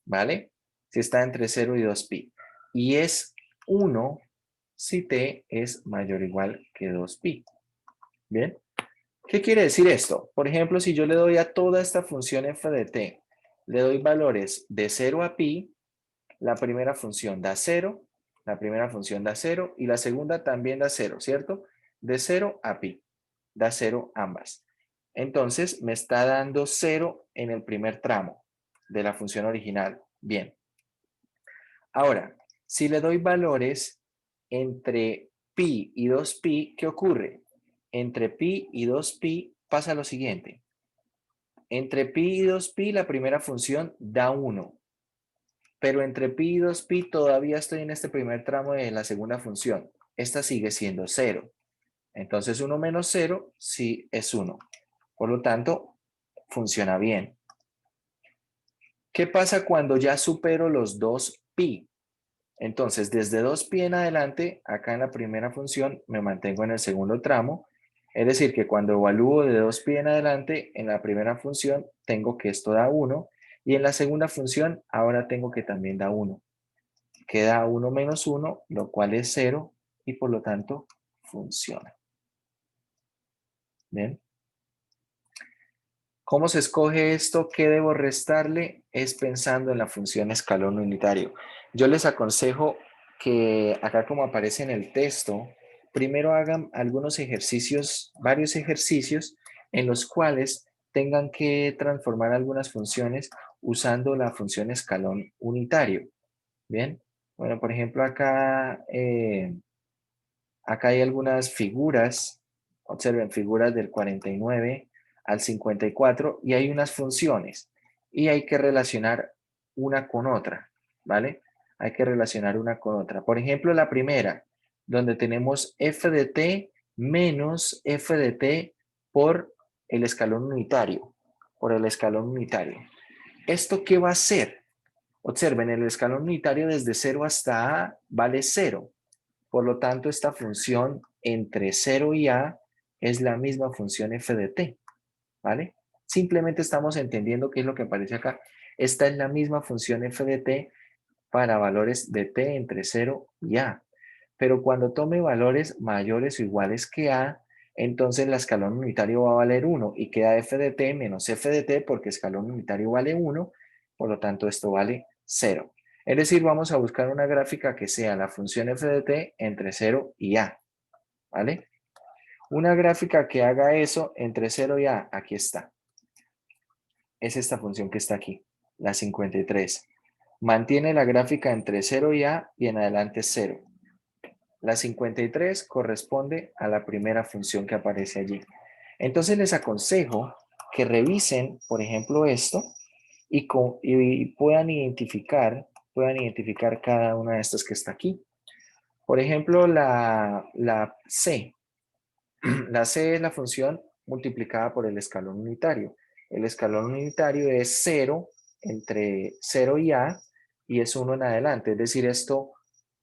¿vale? Si está entre 0 y 2pi. Y es 1 si t es mayor o igual que 2pi. ¿Bien? ¿Qué quiere decir esto? Por ejemplo, si yo le doy a toda esta función f de t, le doy valores de 0 a pi, la primera función da 0, y la segunda también da 0, ¿cierto? De 0 a pi, da 0 ambas. Entonces me está dando 0 en el primer tramo de la función original. Bien. Ahora, si le doy valores entre pi y 2pi, ¿qué ocurre? Entre pi y 2pi pasa lo siguiente. Entre pi y 2pi la primera función da 1. Pero entre pi y 2pi todavía estoy en este primer tramo de la segunda función. Esta sigue siendo 0. Entonces 1 menos 0 sí es 1. Por lo tanto, funciona bien. ¿Qué pasa cuando ya supero los 2pi? Entonces, desde 2pi en adelante, acá en la primera función, me mantengo en el segundo tramo. Es decir, que cuando evalúo de 2pi en adelante, en la primera función, tengo que esto da 1. Y en la segunda función, ahora tengo que también da 1. Queda 1 menos 1, lo cual es 0, y por lo tanto, funciona. ¿Bien? ¿Cómo se escoge esto? ¿Qué debo restarle? Es pensando en la función escalón unitario. Yo les aconsejo que acá como aparece en el texto, primero hagan algunos ejercicios, varios ejercicios en los cuales tengan que transformar algunas funciones usando la función escalón unitario. ¿Bien? Bueno, por ejemplo, acá hay algunas figuras, observen, figuras del 49 al 54 y hay unas funciones y hay que relacionar una con otra, ¿vale? Hay que relacionar una con otra. Por ejemplo, la primera, donde tenemos f de t menos f de t por el escalón unitario, ¿Esto qué va a ser? Observen, el escalón unitario desde 0 hasta a vale 0. Por lo tanto, esta función entre 0 y a es la misma función f de t, ¿vale? Simplemente estamos entendiendo qué es lo que aparece acá. Esta es la misma función f de t para valores de t entre 0 y a. Pero cuando tome valores mayores o iguales que a, entonces el escalón unitario va a valer 1 y queda f de t menos f de t porque escalón unitario vale 1, por lo tanto esto vale 0. Es decir, vamos a buscar una gráfica que sea la función f de t entre 0 y a, ¿vale? Una gráfica que haga eso entre 0 y a, aquí está. Es esta función que está aquí, la 53. Mantiene la gráfica entre 0 y a y en adelante 0. La 53 corresponde a la primera función que aparece allí. Entonces les aconsejo que revisen, por ejemplo, esto y puedan identificar cada una de estas que está aquí. Por ejemplo, la C. La C es la función multiplicada por el escalón unitario. El escalón unitario es 0 entre 0 y a y es 1 en adelante. Es decir, esto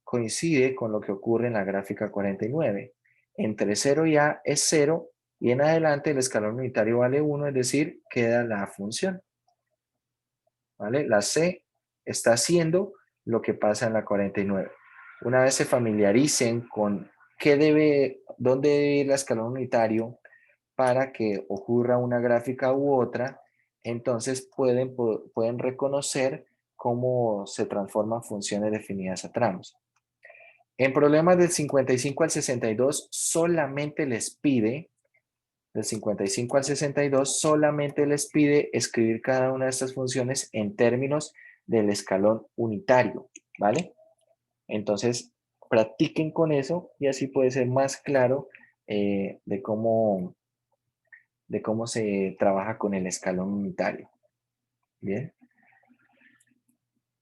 coincide con lo que ocurre en la gráfica 49. Entre 0 y a es 0 y en adelante el escalón unitario vale 1, es decir, queda la función. ¿Vale? La C está haciendo lo que pasa en la 49. Una vez se familiaricen con dónde debe ir el escalón unitario para que ocurra una gráfica u otra, entonces pueden reconocer cómo se transforman funciones definidas a tramos. En problemas del 55 al 62 solamente les pide, del 55 al 62 solamente les pide escribir cada una de estas funciones en términos del escalón unitario, ¿vale? Entonces, practiquen con eso y así puede ser más claro de cómo se trabaja con el escalón unitario. Bien.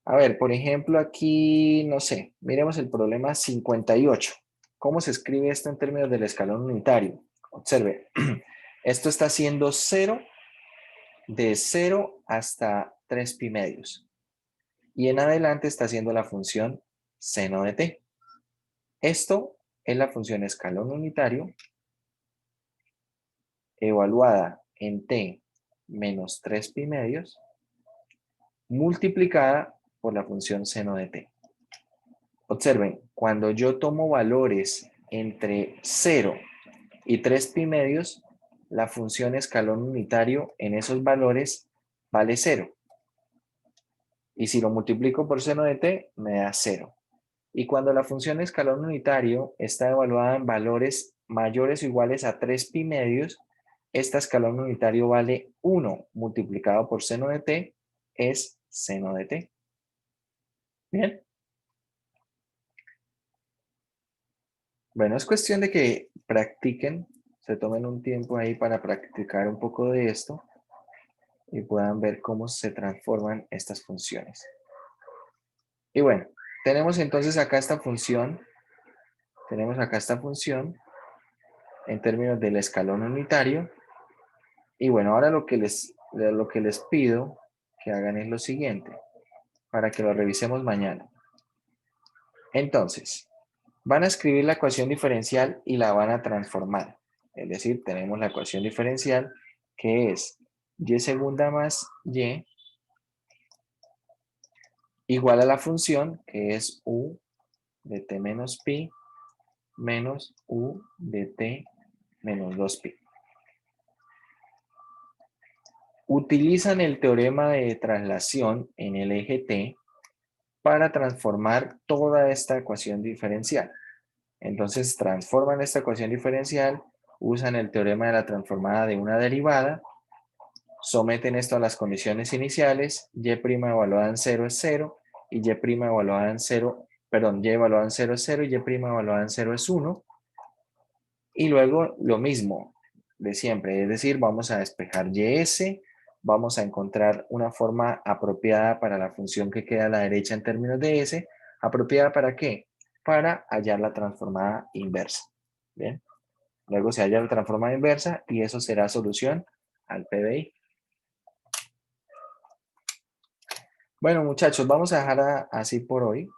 A ver, por ejemplo, aquí, no sé, miremos el problema 58. ¿Cómo se escribe esto en términos del escalón unitario? Observe, esto está haciendo 0 de 0 hasta 3pi medios. Y en adelante está haciendo la función seno de t. Esto es la función escalón unitario evaluada en t menos 3pi medios multiplicada por la función seno de t. Observen, cuando yo tomo valores entre 0 y 3pi medios, la función escalón unitario en esos valores vale 0. Y si lo multiplico por seno de t, me da 0. Y cuando la función escalón unitario está evaluada en valores mayores o iguales a 3pi medios, esta escalón unitario vale 1 multiplicado por seno de t es seno de t. Bien. Bueno, es cuestión de que practiquen, se tomen un tiempo ahí para practicar un poco de esto y puedan ver cómo se transforman estas funciones. Y bueno, tenemos entonces acá esta función, en términos del escalón unitario. Y bueno, ahora lo que les pido que hagan es lo siguiente, para que lo revisemos mañana. Entonces, van a escribir la ecuación diferencial y la van a transformar. Es decir, tenemos la ecuación diferencial que es y segunda más y igual a la función que es u de t menos pi menos u de t menos 2pi. Utilizan el teorema de traslación en el eje t para transformar toda esta ecuación diferencial. Entonces transforman esta ecuación diferencial, usan el teorema de la transformada de una derivada, someten esto a las condiciones iniciales, y' evaluada en 0 es 0, y y evaluada en 0, y evaluada en 0 es 0, y y evaluada en 0 es 1. Y luego lo mismo de siempre, es decir, vamos a despejar ys, vamos a encontrar una forma apropiada para la función que queda a la derecha en términos de s. ¿Apropiada para qué? Para hallar la transformada inversa. Bien. Luego se halla la transformada inversa y eso será solución al PBI. Bueno, muchachos, vamos a dejar así por hoy.